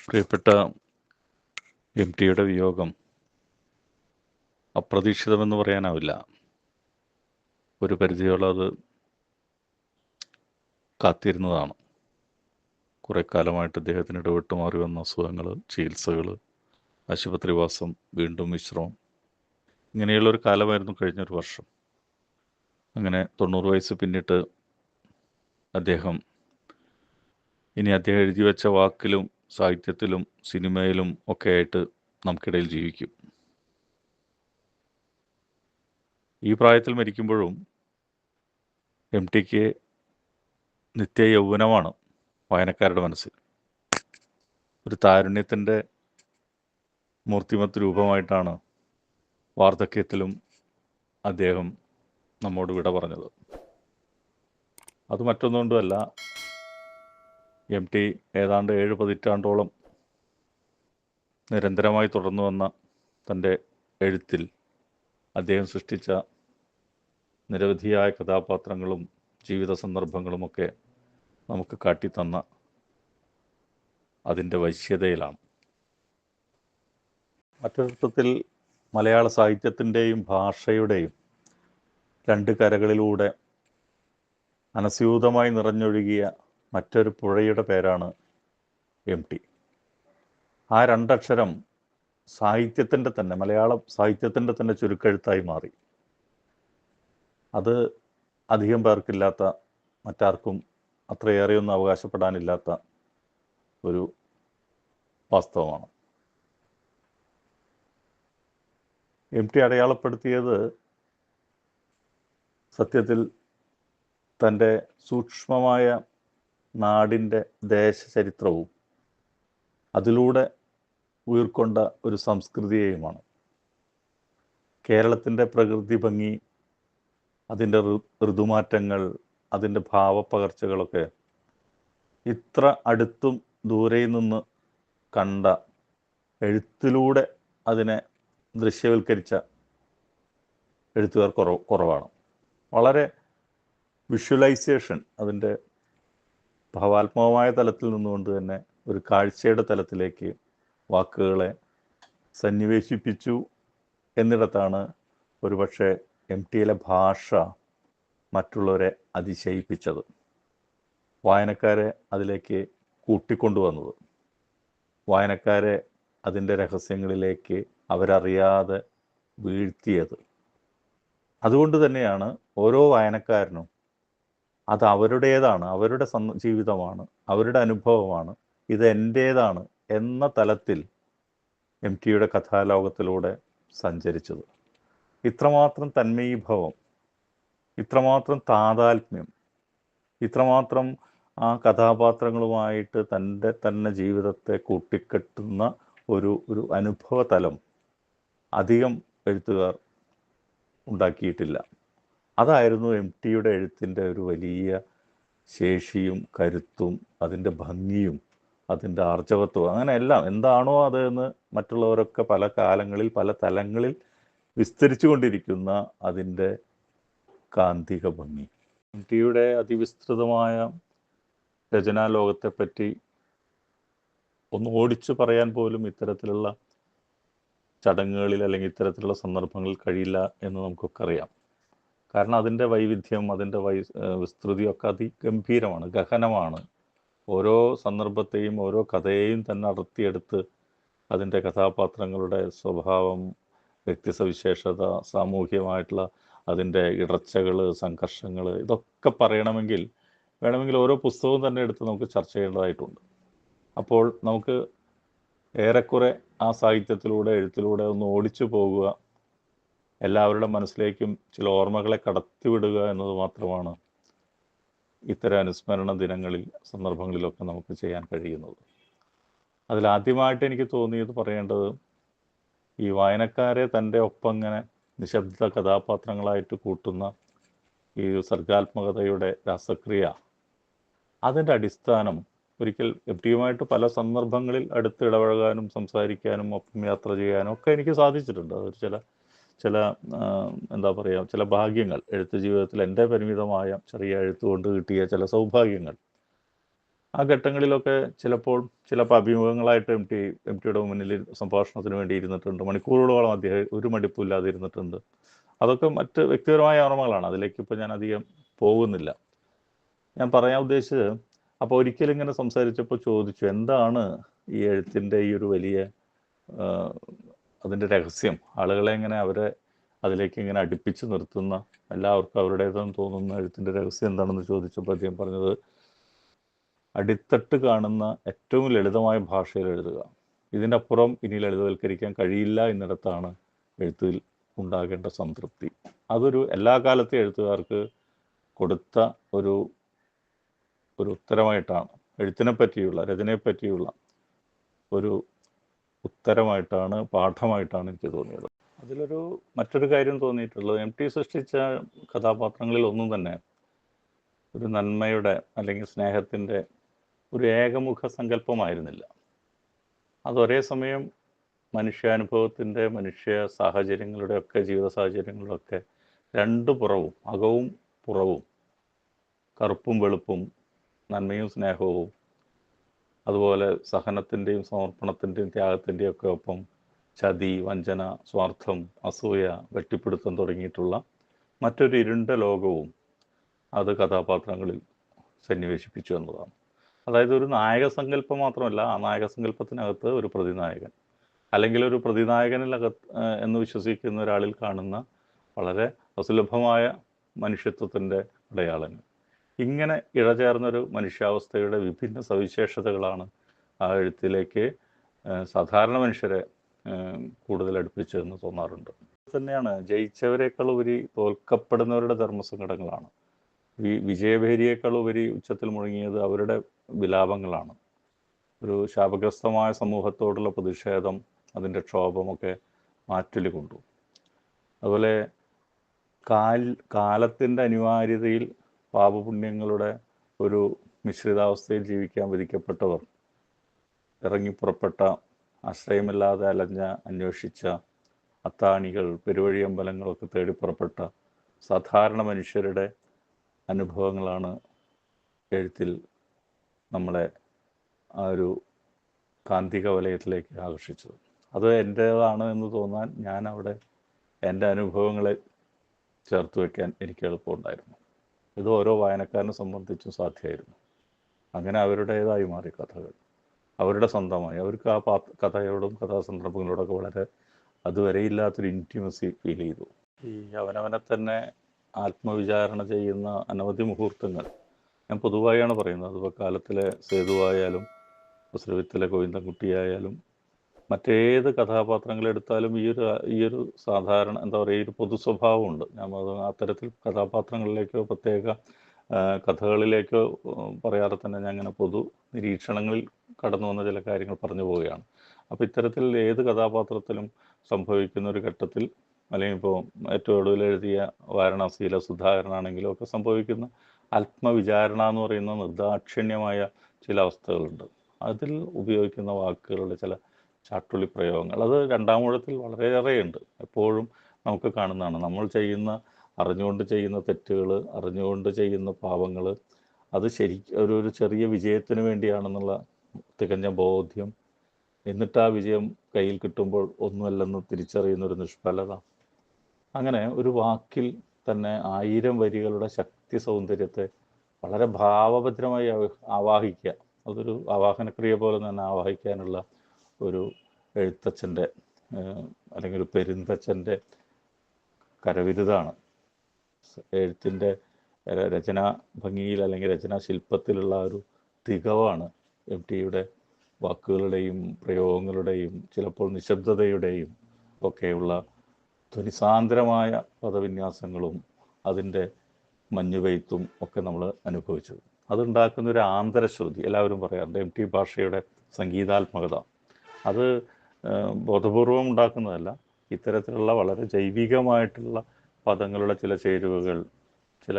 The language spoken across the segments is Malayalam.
പ്രിയപ്പെട്ട എം ടിയുടെ വിയോഗം അപ്രതീക്ഷിതമെന്ന് പറയാനാവില്ല. ഒരു പരിധിയോളം അത് കാത്തിരുന്നതാണ്. കുറേ കാലമായിട്ട് അദ്ദേഹത്തിന് ഇടവിട്ട് മാറി വന്ന അസുഖങ്ങൾ, ചികിത്സകൾ, ആശുപത്രിവാസം, വീണ്ടും വിശ്രമം, ഇങ്ങനെയുള്ളൊരു കാലമായിരുന്നു കഴിഞ്ഞൊരു വർഷം. അങ്ങനെ 90 വയസ്സ് പിന്നിട്ട് അദ്ദേഹം എഴുതി വെച്ച വാക്കിലും സാഹിത്യത്തിലും സിനിമയിലും ഒക്കെ ആയിട്ട് നമുക്കിടയിൽ ജീവിക്കും. ഈ പ്രായത്തിൽ മരിക്കുമ്പോഴും എം ടിക്ക് നിത്യ യൗവനമാണ് വായനക്കാരുടെ മനസ്സിൽ. ഒരു താരുണ്യത്തിൻ്റെ മൂർത്തിമത്ത് രൂപമായിട്ടാണ് വാർദ്ധക്യത്തിലും അദ്ദേഹം നമ്മോട് വിട പറഞ്ഞത്. അത് മറ്റൊന്നുകൊണ്ടുമല്ല, എം ടി ഏതാണ്ട് 7 പതിറ്റാണ്ടോളം നിരന്തരമായി തുടർന്നു വന്ന തൻ്റെ എഴുത്തിൽ അദ്ദേഹം സൃഷ്ടിച്ച നിരവധിയായ കഥാപാത്രങ്ങളും ജീവിത സന്ദർഭങ്ങളുമൊക്കെ നമുക്ക് കാട്ടിത്തന്ന അതിൻ്റെ വശ്യതയിലാണ്. മറ്റൊരർത്ഥത്തിൽ മലയാള സാഹിത്യത്തിൻ്റെയും ഭാഷയുടെയും രണ്ട് കരകളിലൂടെ അനസ്യൂതമായി നിറഞ്ഞൊഴുകിയ മറ്റൊരു പുഴയുടെ പേരാണ് എം ടി. ആ രണ്ടക്ഷരം സാഹിത്യത്തിൻ്റെ തന്നെ, മലയാള സാഹിത്യത്തിൻ്റെ തന്നെ ചുരുക്കെഴുത്തായി മാറി. അത് അധികം പേർക്കില്ലാത്ത, മറ്റാർക്കും അത്രയേറെയൊന്നും അവകാശപ്പെടാനില്ലാത്ത ഒരു വാസ്തവമാണ്. എം ടി അടയാളപ്പെടുത്തിയത് സത്യത്തിൽ തൻ്റെ സൂക്ഷ്മമായ നാടിൻ്റെ ദേശചരിത്രവും അതിലൂടെ ഉയർക്കൊണ്ട ഒരു സംസ്കൃതിയെയുമാണ്. കേരളത്തിൻ്റെ പ്രകൃതി ഭംഗി, അതിൻ്റെ ഋതുമാറ്റങ്ങൾ, അതിൻ്റെ ഭാവപ്പകർച്ചകളൊക്കെ ഇത്ര അടുത്തും ദൂരെയിൽ നിന്ന് കണ്ട, എഴുത്തിലൂടെ അതിനെ ദൃശ്യവൽക്കരിച്ച എഴുത്തുകാർ കുറവാണ്. വളരെ വിഷ്വലൈസേഷൻ, അതിൻ്റെ ഭാവാത്മകമായ തലത്തിൽ നിന്നുകൊണ്ട് തന്നെ ഒരു കാഴ്ചയുടെ തലത്തിലേക്ക് വാക്കുകളെ സന്നിവേശിപ്പിച്ചു എന്നിടത്താണ് ഒരുപക്ഷെ എം ടിയിലെ ഭാഷ മറ്റുള്ളവരെ അതിശയിപ്പിച്ചത്, വായനക്കാരെ അതിലേക്ക് കൂട്ടിക്കൊണ്ടുവന്നത്, വായനക്കാരെ അതിൻ്റെ രഹസ്യങ്ങളിലേക്ക് അവരറിയാതെ വീഴ്ത്തിയത്. അതുകൊണ്ട് തന്നെയാണ് ഓരോ വായനക്കാരനും അത് അവരുടേതാണ്, അവരുടെ ജീവിതമാണ്, അവരുടെ അനുഭവമാണ്, ഇത് എൻ്റേതാണ് എന്ന തലത്തിൽ എം ടിയുടെ കഥാലോകത്തിലൂടെ സഞ്ചരിച്ചത്. ഇത്രമാത്രം തന്മയീഭവം, ഇത്രമാത്രം താതാത്മ്യം, ഇത്രമാത്രം ആ കഥാപാത്രങ്ങളുമായിട്ട് തൻ്റെ തന്നെ ജീവിതത്തെ കൂട്ടിക്കെട്ടുന്ന ഒരു അനുഭവ തലം അധികം എഴുത്തുകാർ ഉണ്ടാക്കിയിട്ടില്ല. അതായിരുന്നു എം ടിയുടെ എഴുത്തിൻ്റെ ഒരു വലിയ ശേഷിയും കരുത്തും, അതിൻ്റെ ഭംഗിയും അതിൻ്റെ ആർജവത്വവും, അങ്ങനെ എല്ലാം. എന്താണോ അതെന്ന് മറ്റുള്ളവരൊക്കെ പല കാലങ്ങളിൽ പല തലങ്ങളിൽ വിസ്തരിച്ചു കൊണ്ടിരിക്കുന്ന അതിൻ്റെ കാന്തിക ഭംഗി. എം ടിയുടെ അതിവിസ്തൃതമായ രചനാലോകത്തെപ്പറ്റി ഒന്ന് ഓടിച്ചു പറയാൻ പോലും ഇത്തരത്തിലുള്ള ചടങ്ങുകളിൽ അല്ലെങ്കിൽ ഇത്തരത്തിലുള്ള സന്ദർഭങ്ങളിൽ കഴിയില്ല എന്ന് നമുക്കൊക്കെ അറിയാം. കാരണം അതിൻ്റെ വൈവിധ്യം, അതിൻ്റെ വിസ്തൃതിയൊക്കെ അതിഗംഭീരമാണ്, ഗഹനമാണ്. ഓരോ സന്ദർഭത്തെയും ഓരോ കഥയെയും തന്നെ അടർത്തിയെടുത്ത് അതിൻ്റെ കഥാപാത്രങ്ങളുടെ സ്വഭാവം, വ്യക്തിസവിശേഷത, സാമൂഹ്യമായിട്ടുള്ള അതിൻ്റെ ഇടർച്ചകൾ, സംഘർഷങ്ങൾ, ഇതൊക്കെ വേണമെങ്കിൽ ഓരോ പുസ്തകവും തന്നെ എടുത്ത് നമുക്ക് ചർച്ച ചെയ്യേണ്ടതായിട്ടുണ്ട്. അപ്പോൾ നമുക്ക് ഏറെക്കുറെ ആ സാഹിത്യത്തിലൂടെ, എഴുത്തിലൂടെ ഒന്ന് ഓടിച്ചു പോകുക, എല്ലാവരുടെ മനസ്സിലേക്കും ചില ഓർമ്മകളെ കടത്തിവിടുക എന്നത് മാത്രമാണ് ഇത്തരം അനുസ്മരണ ദിനങ്ങളിൽ, സന്ദർഭങ്ങളിലൊക്കെ നമുക്ക് ചെയ്യാൻ കഴിയുന്നത്. അതിലാദ്യമായിട്ട് എനിക്ക് തോന്നിയത് പറയേണ്ടത്, ഈ വായനക്കാരെ തൻ്റെ ഒപ്പം ഇങ്ങനെ നിശബ്ദ കഥാപാത്രങ്ങളായിട്ട് കൂട്ടുന്ന ഈ സർഗാത്മകതയുടെ രാസക്രിയ, അതിൻ്റെ അടിസ്ഥാനം ഒരിക്കൽ എം ടിയുമായിട്ട് പല സന്ദർഭങ്ങളിൽ അടുത്ത് ഇടപഴകാനും സംസാരിക്കാനും ഒപ്പം യാത്ര ചെയ്യാനും ഒക്കെ എനിക്ക് സാധിച്ചിട്ടുണ്ട്. അതൊരു ചില എന്താ പറയുക, ചില ഭാഗ്യങ്ങൾ, എഴുത്ത് ജീവിതത്തിൽ എൻ്റെ പരിമിതമായ ചെറിയ എഴുത്തുകൊണ്ട് കിട്ടിയ ചില സൗഭാഗ്യങ്ങൾ. ആ ഘട്ടങ്ങളിലൊക്കെ ചിലപ്പോൾ അഭിമുഖങ്ങളായിട്ട് എം ടിയുടെ മുന്നിൽ സംഭാഷണത്തിന് വേണ്ടി ഇരുന്നിട്ടുണ്ട്. മണിക്കൂറുകളോളം അദ്ദേഹം ഒരു മടിപ്പില്ലാതെ ഇരുന്നിട്ടുണ്ട്. അതൊക്കെ മറ്റ് വ്യക്തിപരമായ ഓർമ്മകളാണ്. അതിലേക്ക് ഇപ്പോൾ ഞാൻ അധികം പോകുന്നില്ല. ഞാൻ പറയാൻ ഉദ്ദേശിച്ചത്, അപ്പോൾ ഒരിക്കലും ഇങ്ങനെ സംസാരിച്ചപ്പോൾ ചോദിച്ചു, എന്താണ് ഈ എഴുത്തിൻ്റെ ഈ ഒരു വലിയ അതിൻ്റെ രഹസ്യം? ആളുകളെ ഇങ്ങനെ അവരെ അതിലേക്ക് ഇങ്ങനെ അടുപ്പിച്ച് നിർത്തുന്ന, എല്ലാവർക്കും അവരുടേതെന്ന് തോന്നുന്ന എഴുത്തിൻ്റെ രഹസ്യം എന്താണെന്ന് ചോദിച്ചപ്പോൾ അദ്ദേഹം പറഞ്ഞത്, അടിത്തട്ട് കാണുന്ന ഏറ്റവും ലളിതമായ ഭാഷയിൽ എഴുതുക. ഇതിനപ്പുറം ഇനി ലളിതവൽക്കരിക്കാൻ കഴിയില്ല എന്നിടത്താണ് എഴുത്തിൽ ഉണ്ടാകേണ്ട സംതൃപ്തി. അതൊരു എല്ലാ കാലത്തെ എഴുത്തുകാർക്ക് കൊടുത്ത ഒരു ഉത്തരമായിട്ടാണ്, എഴുത്തിനെ പറ്റിയുള്ള, രചനയെ പറ്റിയുള്ള ഒരു ഉത്തരമായിട്ടാണ്, പാഠമായിട്ടാണ് എനിക്ക് തോന്നിയത്. അതിലൊരു മറ്റൊരു കാര്യം തോന്നിയിട്ടുള്ളത്, എം ടി സൃഷ്ടിച്ച കഥാപാത്രങ്ങളിൽ ഒന്നും തന്നെ ഒരു നന്മയുടെ അല്ലെങ്കിൽ സ്നേഹത്തിൻ്റെ ഒരു ഏകമുഖ സങ്കല്പമായിരുന്നില്ല. അതൊരേ സമയം മനുഷ്യാനുഭവത്തിൻ്റെ, മനുഷ്യ സാഹചര്യങ്ങളുടെയൊക്കെ, ജീവിത സാഹചര്യങ്ങളുടെയൊക്കെ രണ്ട് പുറവും, അകവും പുറവും, കറുപ്പും വെളുപ്പും, നന്മയും സ്നേഹവും, അതുപോലെ സഹനത്തിൻ്റെയും സമർപ്പണത്തിൻ്റെയും ത്യാഗത്തിൻ്റെയും ഒക്കെ ഒപ്പം ചതി, വഞ്ചന, സ്വാർത്ഥം, അസൂയ, വെട്ടിപ്പിടുത്തം തുടങ്ങിയിട്ടുള്ള മറ്റൊരു ഇരുണ്ട ലോകവും അത് കഥാപാത്രങ്ങളിൽ സന്നിവേശിപ്പിച്ചു എന്നതാണ്. അതായത് ഒരു നായക സങ്കല്പം മാത്രമല്ല, ആ നായക സങ്കല്പത്തിനകത്ത് ഒരു പ്രതിനായകൻ, അല്ലെങ്കിൽ ഒരു പ്രതിനായകനിലകത്ത് എന്ന് വിശ്വസിക്കുന്ന ഒരാളിൽ കാണുന്ന വളരെ അസുലഭമായ മനുഷ്യത്വത്തിൻ്റെ അടയാളങ്ങൾ. ഇങ്ങനെ ഇഴചേർന്നൊരു മനുഷ്യാവസ്ഥയുടെ വിഭിന്ന സവിശേഷതകളാണ് ആ എഴുത്തിലേക്ക് സാധാരണ മനുഷ്യരെ കൂടുതൽ അടുപ്പിച്ചതെന്ന് തോന്നാറുണ്ട്. തന്നെയാണ് ജയിച്ചവരെക്കാൾ ഉപരി തോൽക്കപ്പെടുന്നവരുടെ ധർമ്മസങ്കടങ്ങളാണ്. വിജയഭേരിയേക്കാൾ ഉപരി ഉച്ചത്തിൽ മുഴങ്ങിയത് അവരുടെ വിലാപങ്ങളാണ്. ഒരു ശാപഗ്രസ്തമായ സമൂഹത്തോടുള്ള പ്രതിഷേധം, അതിൻ്റെ ക്ഷോഭമൊക്കെ മാറ്റൊലി കൊണ്ടു. അതുപോലെ കാലത്തിൻ്റെ അനിവാര്യതയിൽ പാപപുണ്യങ്ങളുടെ ഒരു മിശ്രിതാവസ്ഥയിൽ ജീവിക്കാൻ വിധിക്കപ്പെട്ടവർ ഇറങ്ങിപ്പുറപ്പെട്ട, ആശ്രയമില്ലാതെ അന്വേഷിച്ച അത്താണികൾ, പെരുവഴിയമ്പലങ്ങളൊക്കെ തേടിപ്പുറപ്പെട്ട സാധാരണ മനുഷ്യരുടെ അനുഭവങ്ങളാണ് എഴുത്തിൽ നമ്മളെ ആ ഒരു കാന്തിക വലയത്തിലേക്ക് ആകർഷിച്ചത്. അത് എൻ്റേതാണ് എന്ന് തോന്നാൻ ഞാൻ അവിടെ എൻ്റെ അനുഭവങ്ങളെ ചേർത്ത് വയ്ക്കാൻ എനിക്ക് എളുപ്പമുണ്ടായിരുന്നു. ഇത് ഓരോ വായനക്കാരനെ സംബന്ധിച്ചും സാധ്യമായിരുന്നു. അങ്ങനെ അവരുടേതായി മാറി കഥകൾ, അവരുടെ സ്വന്തമായി. അവർക്ക് ആ കഥയോടും കഥാസന്ദർഭങ്ങളോടൊക്കെ വളരെ അതുവരെ ഇല്ലാത്തൊരു ഇൻറ്റിമസി ഫീൽ ചെയ്തു. ഈ അവനവനെ തന്നെ ആത്മവിചാരണ ചെയ്യുന്ന അനവധി മുഹൂർത്തങ്ങൾ ഞാൻ പൊതുവായാണ് പറയുന്നത്. അതിപ്പോൾ കാലത്തിലെ സേതുവായാലും ശ്രീവിത്തിലെ ഗോവിന്ദൻകുട്ടിയായാലും മറ്റേത് കഥാപാത്രങ്ങളെടുത്താലും ഈ ഒരു സാധാരണ എന്താ പറയുക, ഈ ഒരു പൊതു സ്വഭാവമുണ്ട്. ഞാൻ അത്തരത്തിൽ കഥാപാത്രങ്ങളിലേക്കോ പ്രത്യേക കഥകളിലേക്കോ പറയാതെ തന്നെ ഞാൻ അങ്ങനെ പൊതു നിരീക്ഷണങ്ങളിൽ കടന്നു വന്ന ചില കാര്യങ്ങൾ പറഞ്ഞു പോവുകയാണ്. അപ്പോൾ ഇത്തരത്തിൽ ഏത് കഥാപാത്രത്തിലും സംഭവിക്കുന്ന ഒരു ഘട്ടത്തിൽ, അല്ലെങ്കിൽ ഇപ്പോൾ ഏറ്റവും ഒടുവിൽ എഴുതിയ വാരണാസിയിലെ സുധാകരനാണെങ്കിലും ഒക്കെ സംഭവിക്കുന്ന ആത്മവിചാരണ എന്ന് പറയുന്ന നിർദാക്ഷിണ്യമായ ചില അവസ്ഥകളുണ്ട്. അതിൽ ഉപയോഗിക്കുന്ന വാക്കുകളുടെ ചില ചാട്ടുളി പ്രയോഗങ്ങൾ, അത് രണ്ടാമൂഴത്തിൽ വളരെയേറെയുണ്ട്. എപ്പോഴും നമുക്ക് കാണുന്നതാണ്. നമ്മൾ അറിഞ്ഞുകൊണ്ട് ചെയ്യുന്ന തെറ്റുകൾ, അറിഞ്ഞുകൊണ്ട് ചെയ്യുന്ന പാവങ്ങൾ, അത് ഒരു ചെറിയ വിജയത്തിന് വേണ്ടിയാണെന്നുള്ള തികഞ്ഞ ബോധ്യം, എന്നിട്ട് ആ വിജയം കയ്യിൽ കിട്ടുമ്പോൾ ഒന്നുമല്ലെന്ന് തിരിച്ചറിയുന്നൊരു നിഷ്ഫലത. അങ്ങനെ ഒരു വാക്കിൽ തന്നെ 1000 വരികളുടെ ശക്തി സൗന്ദര്യത്തെ വളരെ ഭാവഭദ്രമായി ആവാഹിക്കുക, അതൊരു ആവാഹനക്രിയ പോലെ തന്നെ ആവാഹിക്കാനുള്ള ഒരു എഴുത്തച്ഛൻ്റെ അല്ലെങ്കിൽ ഒരു പെരുന്തച്ഛൻ്റെ കരവിരുതാണ്. എഴുത്തിൻ്റെ രചനാ ഭംഗിയിൽ അല്ലെങ്കിൽ രചനാ ശില്പത്തിലുള്ള ഒരു തികവാണ് എം ടിയുടെ വാക്കുകളുടെയും പ്രയോഗങ്ങളുടെയും ചിലപ്പോൾ നിശബ്ദതയുടെയും ഒക്കെയുള്ള ധ്വനിസാന്ദ്രമായ പദവിന്യാസങ്ങളും അതിൻ്റെ മഞ്ഞുപെയ്ത്തും ഒക്കെ നമ്മൾ അനുഭവിച്ചത്. അതുണ്ടാക്കുന്ന ഒരു ആന്തരശ്രുതി, എല്ലാവരും പറയാറുണ്ട് എം ടി ഭാഷയുടെ സംഗീതാത്മകത. അത് ബോധപൂർവം ഉണ്ടാക്കുന്നതല്ല, ഇത്തരത്തിലുള്ള വളരെ ജൈവികമായിട്ടുള്ള പദങ്ങളുടെ ചില ചേരുവകൾ, ചില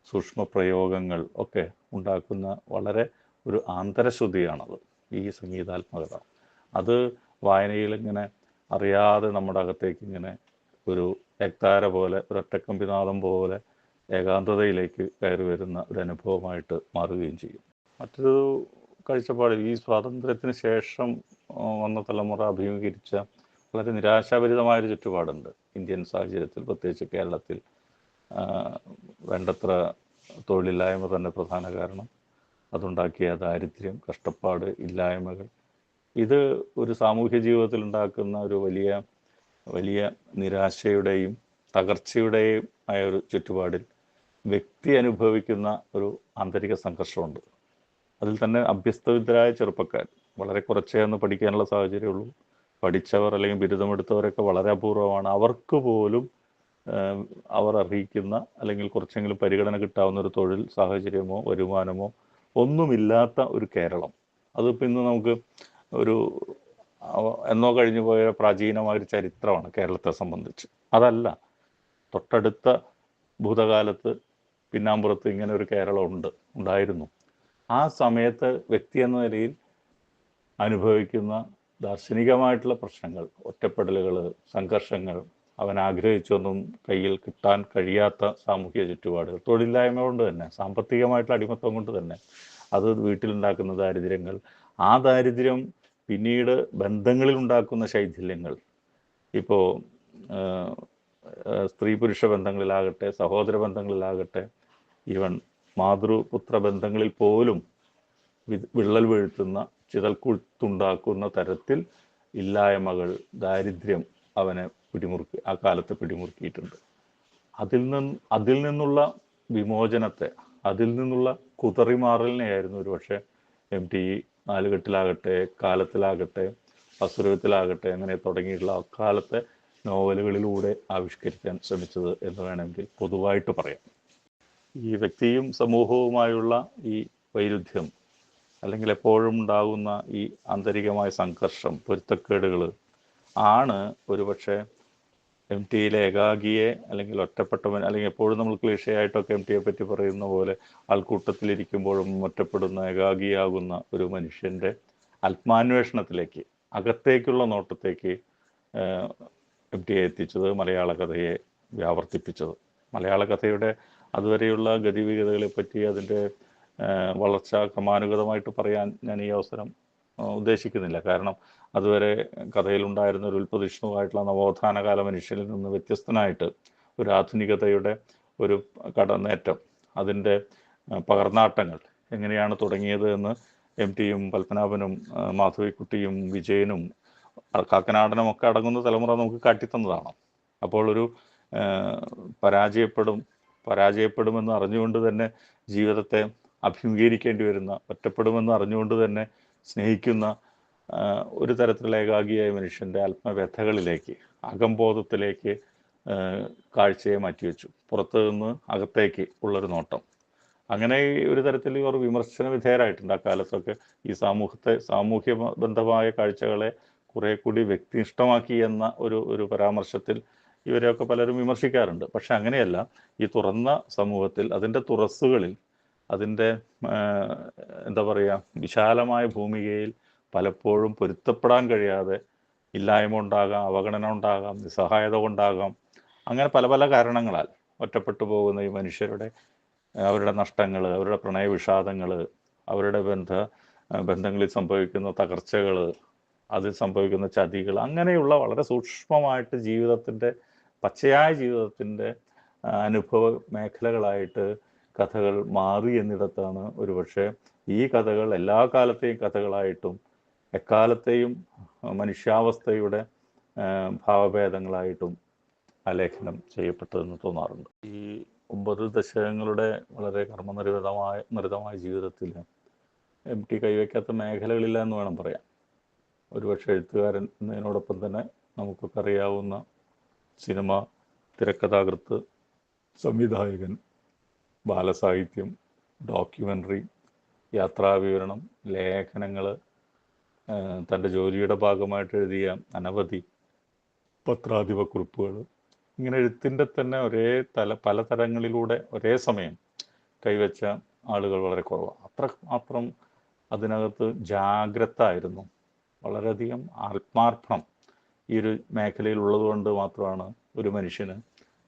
സൂക്ഷ്മ പ്രയോഗങ്ങൾ ഒക്കെ ഉണ്ടാക്കുന്ന വളരെ ഒരു ആന്തരശ്രുതിയാണത് ഈ സംഗീതാത്മകത. അത് വായനയിൽ ഇങ്ങനെ അറിയാതെ നമ്മുടെ അകത്തേക്ക് ഇങ്ങനെ ഒരു എക്താര പോലെ, ഒരു ഒറ്റക്കമ്പിനാദം പോലെ ഏകാന്തതയിലേക്ക് കയറി വരുന്ന ഒരു അനുഭവമായിട്ട് മാറുകയും ചെയ്യും. മറ്റൊരു കാഴ്ചപ്പാട് ഈ സ്വാതന്ത്ര്യത്തിന് ശേഷം വന്ന തലമുറ അഭിമുഖീകരിച്ച വളരെ നിരാശാഭരിതമായൊരു ചുറ്റുപാടുണ്ട് ഇന്ത്യൻ സാഹചര്യത്തിൽ, പ്രത്യേകിച്ച് കേരളത്തിൽ. വേണ്ടത്ര തൊഴിലില്ലായ്മ തന്നെ പ്രധാന കാരണം, അതുണ്ടാക്കിയ ദാരിദ്ര്യം, കഷ്ടപ്പാട്, ഇല്ലായ്മകൾ, ഇത് ഒരു സാമൂഹ്യ ജീവിതത്തിൽ ഉണ്ടാക്കുന്ന ഒരു വലിയ വലിയ നിരാശയുടെയും തകർച്ചയുടെയും ആയ ഒരു ചുറ്റുപാടിൽ വ്യക്തി അനുഭവിക്കുന്ന ഒരു ആന്തരിക സംഘർഷമുണ്ട്. അതിൽ തന്നെ അഭ്യസ്തവിദ്യരായ ചെറുപ്പക്കാർ, വളരെ കുറച്ചേ അന്ന് പഠിക്കാനുള്ള സാഹചര്യമുള്ളൂ, പഠിച്ചവർ അല്ലെങ്കിൽ ബിരുദമെടുത്തവരൊക്കെ വളരെ അപൂർവമാണ്. അവർക്ക് പോലും അവർ അർഹിക്കുന്ന അല്ലെങ്കിൽ കുറച്ചെങ്കിലും പരിഗണന കിട്ടാവുന്ന ഒരു തൊഴിൽ സാഹചര്യമോ വരുമാനമോ ഒന്നുമില്ലാത്ത ഒരു കേരളം. അതിപ്പോൾ ഇന്ന് നമുക്ക് ഒരു എന്നോ കഴിഞ്ഞു പോയ പ്രാചീനമായൊരു ചരിത്രമാണ് കേരളത്തെ സംബന്ധിച്ച്. അതല്ല, തൊട്ടടുത്ത ഭൂതകാലത്ത് പിന്നാമ്പുറത്ത് ഇങ്ങനെ ഒരു കേരളം ഉണ്ടായിരുന്നു. ആ സമയത്ത് വ്യക്തി എന്ന നിലയിൽ അനുഭവിക്കുന്ന ദാർശനികമായിട്ടുള്ള പ്രശ്നങ്ങൾ, ഒറ്റപ്പെടലുകൾ, സംഘർഷങ്ങൾ, അവൻ ആഗ്രഹിച്ചൊന്നും കയ്യിൽ കിട്ടാൻ കഴിയാത്ത സാമൂഹിക ചുറ്റുപാടുകൾ, തൊഴിലില്ലായ്മ കൊണ്ട് തന്നെ, സാമ്പത്തികമായിട്ടുള്ള അടിമത്തം കൊണ്ട് തന്നെ അത് വീട്ടിലുണ്ടാക്കുന്ന ദാരിദ്ര്യങ്ങൾ, ആ ദാരിദ്ര്യം പിന്നീട് ബന്ധങ്ങളിൽ ഉണ്ടാക്കുന്ന ശൈഥില്യങ്ങൾ, ഇപ്പോൾ സ്ത്രീ പുരുഷ ബന്ധങ്ങളിലാകട്ടെ, സഹോദര ബന്ധങ്ങളിലാകട്ടെ, ഈവൻ മാതൃപുത്ര ബന്ധങ്ങളിൽ പോലും വിള്ളൽ വീഴ്ത്തുന്ന, ചിതൽക്കുത്തുണ്ടാക്കുന്ന തരത്തിൽ ഇല്ലായ്മകൾ, ദാരിദ്ര്യം അവനെ ആ കാലത്ത് പിടിമുറുക്കിയിട്ടുണ്ട്. അതിൽ നിന്നുള്ള വിമോചനത്തെ, അതിൽ നിന്നുള്ള കുതറിമാറലിനെയായിരുന്നു ഒരുപക്ഷെ MT നാലുകെട്ടിലാകട്ടെ, കാലത്തിലാകട്ടെ, അസുരത്തിലാകട്ടെ, അങ്ങനെ തുടങ്ങിയിട്ടുള്ള അക്കാലത്തെ നോവലുകളിലൂടെ ആവിഷ്കരിക്കാൻ ശ്രമിച്ചത് എന്ന് വേണമെങ്കിൽ പൊതുവായിട്ട് പറയാം. ഈ വ്യക്തിയും സമൂഹവുമായുള്ള ഈ വൈരുദ്ധ്യം, അല്ലെങ്കിൽ എപ്പോഴും ഉണ്ടാകുന്ന ഈ ആന്തരികമായ സംഘർഷം, പൊരുത്തക്കേടുകൾ ആണ് ഒരുപക്ഷെ MTയിലെ ഏകാഗിയെ, അല്ലെങ്കിൽ ഒറ്റപ്പെട്ടവൻ, അല്ലെങ്കിൽ എപ്പോഴും നമ്മൾ ക്ലീഷയായിട്ടൊക്കെ MTയെ പറ്റി പറയുന്ന പോലെ ആൾക്കൂട്ടത്തിലിരിക്കുമ്പോഴും ഒറ്റപ്പെടുന്ന, ഏകാഗിയാകുന്ന ഒരു മനുഷ്യൻ്റെ ആത്മാന്വേഷണത്തിലേക്ക്, അകത്തേക്കുള്ള നോട്ടത്തേക്ക് MTയെ എത്തിച്ചത്, മലയാള കഥയെ വ്യാവർത്തിപ്പിച്ചത്. മലയാള കഥയുടെ അതുവരെയുള്ള ഗതിവിഗതികളെ പറ്റി, അതിൻ്റെ വളർച്ച ക്രമാനുഗതമായിട്ട് പറയാൻ ഞാൻ ഈ അവസരം ഉദ്ദേശിക്കുന്നില്ല. കാരണം അതുവരെ കഥയിലുണ്ടായിരുന്ന ഒരു ഉൽപ്പതിഷ്ണുവായിട്ടുള്ള നവോത്ഥാനകാല മനുഷ്യനിൽ നിന്ന് വ്യത്യസ്തനായിട്ട് ഒരു ആധുനികതയുടെ ഒരു കടന്നേറ്റം, അതിൻ്റെ പകർന്നാട്ടങ്ങൾ എങ്ങനെയാണ് തുടങ്ങിയത് എന്ന് MTയും പത്മനാഭനും മാധവിക്കുട്ടിയും വിജയനും കാക്കനാടനും ഒക്കെ അടങ്ങുന്ന തലമുറ നമുക്ക് കാട്ടിത്തന്നതാണ്. അപ്പോൾ ഒരു പരാജയപ്പെടുമെന്ന് അറിഞ്ഞുകൊണ്ട് തന്നെ ജീവിതത്തെ അഭിമുഖീകരിക്കേണ്ടി വരുന്ന, ഒറ്റപ്പെടുമെന്ന് അറിഞ്ഞുകൊണ്ട് തന്നെ സ്നേഹിക്കുന്ന ഒരു തരത്തിലുള്ള ഏകാഗിയായ മനുഷ്യൻ്റെ ആത്മവ്യഥകളിലേക്ക്, അകംബോധത്തിലേക്ക് കാഴ്ചയെ മാറ്റിവെച്ചു. പുറത്തു നിന്ന് അകത്തേക്ക് ഉള്ളൊരു നോട്ടം. അങ്ങനെ ഒരു തരത്തിൽ ഇവർ വിമർശന വിധേയരായിട്ടുണ്ട്. അക്കാലത്തൊക്കെ ഈ സാമൂഹ്യ ബന്ധമായ കാഴ്ചകളെ കുറെ കൂടി വ്യക്തിനിഷ്ഠമാക്കി എന്ന ഒരു പരാമർശത്തിൽ ഇവരെയൊക്കെ പലരും വിമർശിക്കാറുണ്ട്. പക്ഷെ അങ്ങനെയല്ല. ഈ തുറന്ന സമൂഹത്തിൽ, അതിൻ്റെ തുറസ്സുകളിൽ, അതിൻ്റെ എന്താ പറയുക, വിശാലമായ ഭൂമികയിൽ പലപ്പോഴും പൊരുത്തപ്പെടാൻ കഴിയാതെ ഇല്ലായ്മ ഉണ്ടാകാം, അവഗണന ഉണ്ടാകാം, നിസ്സഹായത കൊണ്ടാകാം, അങ്ങനെ പല പല കാരണങ്ങളാൽ ഒറ്റപ്പെട്ടു പോകുന്ന ഈ മനുഷ്യരുടെ അവരുടെ നഷ്ടങ്ങൾ, അവരുടെ പ്രണയവിഷാദങ്ങൾ, അവരുടെ ബന്ധങ്ങളിൽ സംഭവിക്കുന്ന തകർച്ചകൾ, അതിൽ സംഭവിക്കുന്ന ചതികൾ, അങ്ങനെയുള്ള വളരെ സൂക്ഷ്മമായിട്ട് ജീവിതത്തിൻ്റെ, പച്ചയായ ജീവിതത്തിൻ്റെ അനുഭവ മേഖലകളായിട്ട് കഥകൾ മാറി എന്നിടത്താണ് ഒരുപക്ഷെ ഈ കഥകൾ എല്ലാ കാലത്തെയും കഥകളായിട്ടും എക്കാലത്തെയും മനുഷ്യാവസ്ഥയുടെ ഭാവഭേദങ്ങളായിട്ടും ആലേഖനം ചെയ്യപ്പെട്ടതെന്ന് തോന്നാറുണ്ട്. ഈ 9 ദശകങ്ങളുടെ വളരെ കർമ്മനിരതമായ ജീവിതത്തിൽ MT കൈവയ്ക്കാത്ത മേഖലകളില്ല എന്ന് വേണം പറയാം. ഒരുപക്ഷെ എഴുത്തുകാരൻ എന്നതിനോടൊപ്പം തന്നെ നമുക്കൊക്കെ അറിയാവുന്ന സിനിമ, തിരക്കഥാകൃത്ത്, സംവിധായകൻ, ബാലസാഹിത്യം, ഡോക്യുമെൻ്ററി, യാത്രാവിവരണം, ലേഖനങ്ങൾ, തൻ്റെ ജോലിയുടെ ഭാഗമായിട്ട് എഴുതിയ അനവധി പത്രാധിപ കുറിപ്പുകൾ, ഇങ്ങനെ എഴുത്തിൻ്റെ തന്നെ പല തരങ്ങളിലൂടെ ഒരേ സമയം കൈവച്ച ആളുകൾ വളരെ കുറവാണ്. അത്രമാത്രം അതിനകത്ത് ജാഗ്രത ആയിരുന്നു, വളരെയധികം ആത്മാർപ്പണം ഈ ഒരു മേഖലയിൽ ഉള്ളതുകൊണ്ട് മാത്രമാണ് ഒരു മനുഷ്യന്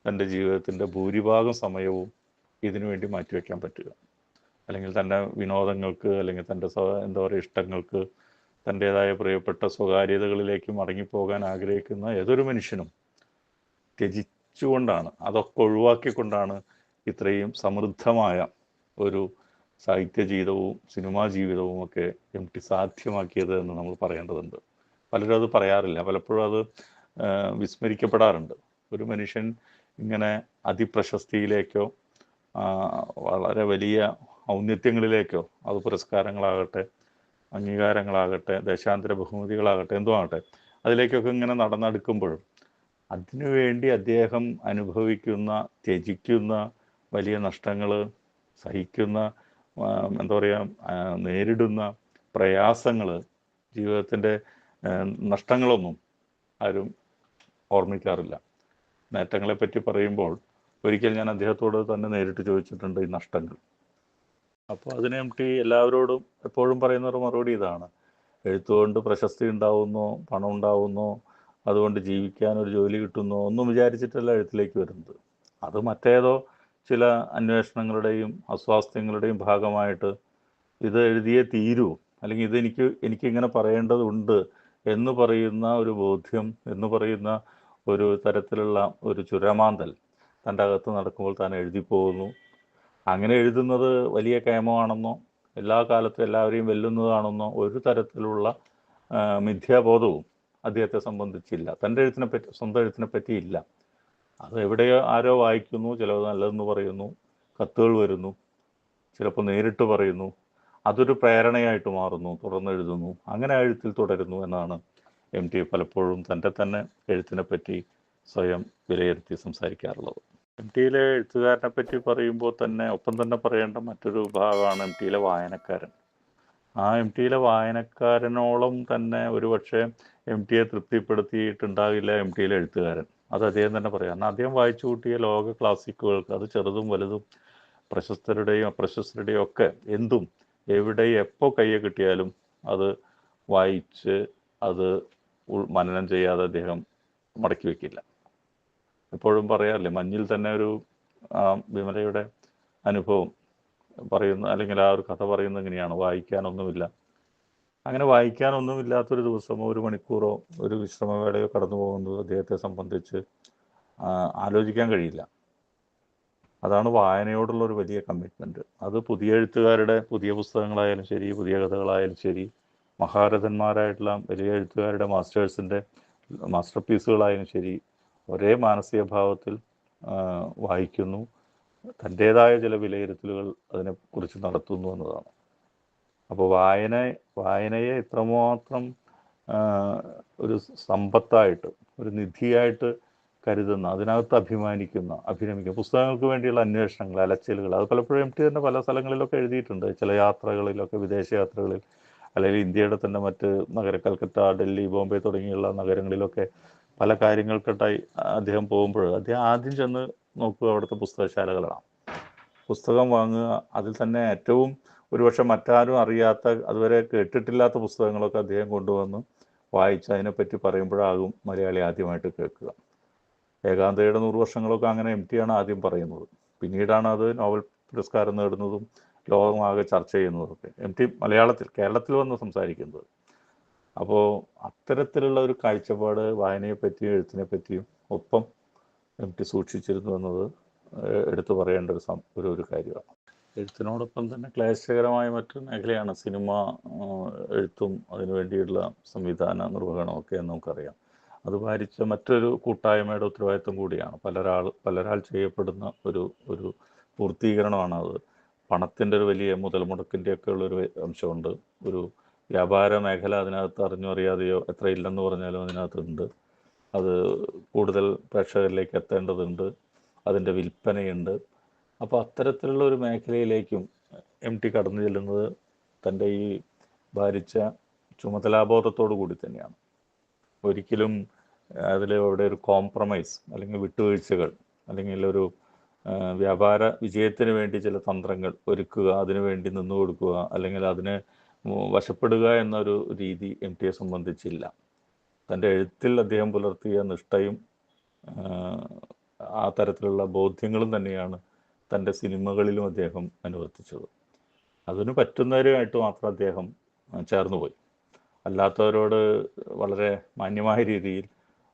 തൻ്റെ ജീവിതത്തിൻ്റെ ഭൂരിഭാഗം സമയവും ഇതിനു വേണ്ടി മാറ്റിവെക്കാൻ പറ്റുക. അല്ലെങ്കിൽ തൻ്റെ വിനോദങ്ങൾക്ക്, അല്ലെങ്കിൽ തൻ്റെ എന്താ പറയുക ഇഷ്ടങ്ങൾക്ക്, തൻ്റേതായ പ്രിയപ്പെട്ട സ്വകാര്യതകളിലേക്ക് മടങ്ങിപ്പോകാൻ ആഗ്രഹിക്കുന്ന ഏതൊരു മനുഷ്യനും ത്യജിച്ചുകൊണ്ടാണ്, അതൊക്കെ ഒഴിവാക്കിക്കൊണ്ടാണ് ഇത്രയും സമൃദ്ധമായ ഒരു സാഹിത്യ ജീവിതവും സിനിമാ ജീവിതവും ഒക്കെ എം ടി സാധ്യമാക്കിയത് എന്ന് നമ്മൾ പറയേണ്ടതുണ്ട്. പലരും അത് പറയാറില്ല, പലപ്പോഴും അത് വിസ്മരിക്കപ്പെടാറുണ്ട്. ഒരു മനുഷ്യൻ ഇങ്ങനെ അതിപ്രശസ്തിയിലേക്കോ വളരെ വലിയ ഔന്നത്യങ്ങളിലേക്കോ, അത് പുരസ്കാരങ്ങളാകട്ടെ, അംഗീകാരങ്ങളാകട്ടെ, ദേശാന്തര ബഹുമതികളാകട്ടെ, എന്തോ ആകട്ടെ, അതിലേക്കൊക്കെ ഇങ്ങനെ നടന്നെടുക്കുമ്പോഴും അതിനുവേണ്ടി അദ്ദേഹം അനുഭവിക്കുന്ന, ത്യജിക്കുന്ന വലിയ നഷ്ടങ്ങൾ, സഹിക്കുന്ന, എന്താ പറയുക, നേരിടുന്ന പ്രയാസങ്ങൾ, ജീവിതത്തിൻ്റെ നഷ്ടങ്ങളൊന്നും ആരും ഓർമ്മിക്കാറില്ല. നേട്ടങ്ങളെപ്പറ്റി പറയുമ്പോൾ ഒരിക്കൽ ഞാൻ അദ്ദേഹത്തോട് തന്നെ നേരിട്ട് ചോദിച്ചിട്ടുണ്ട് ഈ നഷ്ടങ്ങൾ. അപ്പോൾ അതിന് എം ടി എല്ലാവരോടും എപ്പോഴും പറയുന്നൊരു മറുപടി ഇതാണ്: എഴുത്തുകൊണ്ട് പ്രശസ്തി ഉണ്ടാവുന്നോ, പണം ഉണ്ടാവുന്നോ, അതുകൊണ്ട് ജീവിക്കാൻ ഒരു ജോലി കിട്ടുന്നോ ഒന്നും വിചാരിച്ചിട്ടല്ല എഴുത്തിലേക്ക് വരുന്നത്. അത് മറ്റേതോ ചില അന്വേഷണങ്ങളുടെയും അസ്വാസ്ഥ്യങ്ങളുടെയും ഭാഗമായിട്ട് ഇത് എഴുതിയേ തീരൂ, അല്ലെങ്കിൽ എനിക്കിങ്ങനെ പറയേണ്ടതുണ്ട് എന്ന് പറയുന്ന ഒരു ബോധ്യം, എന്ന് പറയുന്ന ഒരു തരത്തിലുള്ള ഒരു ചുരമാന്തൽ തൻ്റെ അകത്ത് നടക്കുമ്പോൾ താൻ എഴുതിപ്പോകുന്നു. അങ്ങനെ എഴുതുന്നത് വലിയ കേമമാണെന്നോ, എല്ലാ കാലത്തും എല്ലാവരെയും വെല്ലുന്നതാണെന്നോ ഒരു തരത്തിലുള്ള മിഥ്യാബോധവും അദ്ദേഹത്തെ സംബന്ധിച്ചില്ല. തൻ്റെ സ്വന്തം എഴുത്തിനെ പറ്റിയില്ല. അത് എവിടെയോ ആരോ വായിക്കുന്നു, ചിലത് നല്ലതെന്ന് പറയുന്നു, കത്തുകൾ വരുന്നു, ചിലപ്പോൾ നേരിട്ട് പറയുന്നു, അതൊരു പ്രേരണയായിട്ട് മാറുന്നു, തുടർന്ന് എഴുതുന്നു, അങ്ങനെ എഴുത്തിൽ തുടരുന്നു എന്നാണ് എം ടി പലപ്പോഴും തൻ്റെ തന്നെ എഴുത്തിനെ പറ്റി സ്വയം വിലയിരുത്തി സംസാരിക്കാറുള്ളത്. എം ടിയിലെ എഴുത്തുകാരനെ പറ്റി പറയുമ്പോൾ തന്നെ ഒപ്പം തന്നെ പറയേണ്ട മറ്റൊരു ഭാഗമാണ് എം ടിയിലെ വായനക്കാരൻ. ആ എം ടിയിലെ വായനക്കാരനോളം തന്നെ ഒരുപക്ഷെ എം ടിയെ തൃപ്തിപ്പെടുത്തിയിട്ടുണ്ടാകില്ല എം ടിയിലെ എഴുത്തുകാരൻ. അത് അദ്ദേഹം തന്നെ പറയാം. കാരണം അദ്ദേഹം വായിച്ചു കൂട്ടിയ ലോക ക്ലാസിക്കുകൾക്ക്, അത് ചെറുതും വലുതും പ്രശസ്തരുടെയും അപ്രശസ്തരുടെയും ഒക്കെ എന്തും എവിടെ എപ്പോൾ കയ്യെ കിട്ടിയാലും അത് വായിച്ച് അത് മനനം ചെയ്യാതെ അദ്ദേഹം മടക്കി വയ്ക്കില്ല. എപ്പോഴും പറയാറില്ലേ, മഞ്ഞിൽ തന്നെ ഒരു വിമലയുടെ അനുഭവം പറയുന്ന, അല്ലെങ്കിൽ ആ ഒരു കഥ പറയുന്നത് എങ്ങനെയാണ്: വായിക്കാനൊന്നുമില്ല. അങ്ങനെ വായിക്കാനൊന്നുമില്ലാത്തൊരു ദിവസമോ ഒരു മണിക്കൂറോ ഒരു വിശ്രമവേളയോ കടന്നു പോകുന്നത് അദ്ദേഹത്തെ സംബന്ധിച്ച് ആലോചിക്കാൻ കഴിയില്ല. അതാണ് വായനയോടുള്ള ഒരു വലിയ കമ്മിറ്റ്മെൻറ്റ്. അത് പുതിയ എഴുത്തുകാരുടെ പുതിയ പുസ്തകങ്ങളായാലും ശരി, പുതിയ കഥകളായാലും ശരി, മഹാരഥന്മാരായിട്ടുള്ള വലിയ എഴുത്തുകാരുടെ മാസ്റ്റർ പീസുകളായാലും ശരി, ഒരേ മാനസിക ഭാവത്തിൽ വായിക്കുന്നു, തൻ്റേതായ ചില വിലയിരുത്തലുകൾ അതിനെക്കുറിച്ച് നടത്തുന്നു എന്നതാണ്. അപ്പോൾ വായനയെ ഇത്രമാത്രം ഒരു സമ്പത്തായിട്ട്, ഒരു നിധിയായിട്ട് കരുതുന്ന, അതിനകത്ത് അഭിരമിക്കുന്ന പുസ്തകങ്ങൾക്ക് വേണ്ടിയുള്ള അന്വേഷണങ്ങൾ, അലച്ചിലുകൾ, അത് പലപ്പോഴും എം ടി തന്നെ പല സ്ഥലങ്ങളിലൊക്കെ എഴുതിയിട്ടുണ്ട്. ചില യാത്രകളിലൊക്കെ, വിദേശ യാത്രകളിൽ, അല്ലെങ്കിൽ ഇന്ത്യയുടെ തന്നെ മറ്റ് കൽക്കട്ട, ഡൽഹി, ബോംബെ തുടങ്ങിയുള്ള നഗരങ്ങളിലൊക്കെ പല കാര്യങ്ങൾക്കായി അദ്ദേഹം പോകുമ്പോൾ അദ്ദേഹം ആദ്യം ചെന്ന് നോക്കുക അവിടുത്തെ പുസ്തകശാലകളാണ്. പുസ്തകം വാങ്ങുക, അതിൽ തന്നെ ഏറ്റവും ഒരുപക്ഷെ മറ്റാരും അറിയാത്ത, അതുവരെ കേട്ടിട്ടില്ലാത്ത പുസ്തകങ്ങളൊക്കെ അദ്ദേഹം കൊണ്ടുവന്ന് വായിച്ച് അതിനെപ്പറ്റി പറയുമ്പോഴാകും മലയാളി ആദ്യമായിട്ട് കേൾക്കുക. ഏകാന്തയുടെ 100 വർഷങ്ങളൊക്കെ അങ്ങനെ എം ടിയാണ് ആദ്യം പറയുന്നത്. പിന്നീടാണ് അത് നോബൽ പുരസ്കാരം നേടുന്നതും ലോകമാകെ ചർച്ച ചെയ്യുന്നതൊക്കെ എം ടി കേരളത്തിൽ വന്ന് സംസാരിക്കുന്നത്. അപ്പോൾ അത്തരത്തിലുള്ള ഒരു കാഴ്ചപ്പാട് വായനയെപ്പറ്റിയും എഴുത്തിനെ പറ്റിയും ഒപ്പം എം ടി സൂക്ഷിച്ചിരുന്നു എന്നത് എടുത്തു പറയേണ്ട ഒരു കാര്യമാണ്. എഴുത്തിനോടൊപ്പം തന്നെ ക്ലേശകരമായ മറ്റൊരു മേഖലയാണ് സിനിമ എഴുത്തും അതിനു വേണ്ടിയുള്ള സംവിധാന നിർവഹണമൊക്കെ എന്ന് നമുക്കറിയാം. അത് ഭാരിച്ച മറ്റൊരു കൂട്ടായ്മയുടെ ഉത്തരവാദിത്വം കൂടിയാണ്. പലരാൾ ചെയ്യപ്പെടുന്ന ഒരു പൂർത്തീകരണമാണ് അത്. പണത്തിൻ്റെ ഒരു വലിയ മുതൽ മുടക്കിൻ്റെയൊക്കെ ഉള്ളൊരു അംശമുണ്ട്. ഒരു വ്യാപാര മേഖല അതിനകത്ത് അറിഞ്ഞോ അറിയാതെയോ, എത്ര ഇല്ലെന്ന് പറഞ്ഞാലും അതിനകത്തുണ്ട്. അത് കൂടുതൽ പ്രേക്ഷകരിലേക്ക് എത്തേണ്ടതുണ്ട്, അതിൻ്റെ വിൽപ്പനയുണ്ട്. അപ്പോൾ അത്തരത്തിലുള്ള ഒരു മേഖലയിലേക്കും എം ടി കടന്നു ചെല്ലുന്നത് തൻ്റെ ഈ ഭാരിച്ച ചുമതലാബോധത്തോടു കൂടി തന്നെയാണ്. ഒരിക്കലും അതിൽ അവിടെ ഒരു കോംപ്രമൈസ്, അല്ലെങ്കിൽ വിട്ടുവീഴ്ചകൾ, അല്ലെങ്കിൽ ഒരു വ്യാപാര വിജയത്തിന് വേണ്ടി ചില തന്ത്രങ്ങൾ ഒരുക്കുക, അതിനു വേണ്ടി നിന്നു കൊടുക്കുക, അല്ലെങ്കിൽ അതിന് വശപ്പെടുക എന്നൊരു രീതി എം ടിയെ സംബന്ധിച്ചില്ല. തൻ്റെ എഴുത്തിൽ അദ്ദേഹം പുലർത്തിയ നിഷ്ഠയും ആ തരത്തിലുള്ള ബോധ്യങ്ങളും തന്നെയാണ് തൻ്റെ സിനിമകളിലും അദ്ദേഹം അനുവർത്തിച്ചത്. അതിന് പറ്റുന്നവരുമായിട്ട് മാത്രം അദ്ദേഹം ചേർന്ന് പോയി. അല്ലാത്തവരോട് വളരെ മാന്യമായ രീതിയിൽ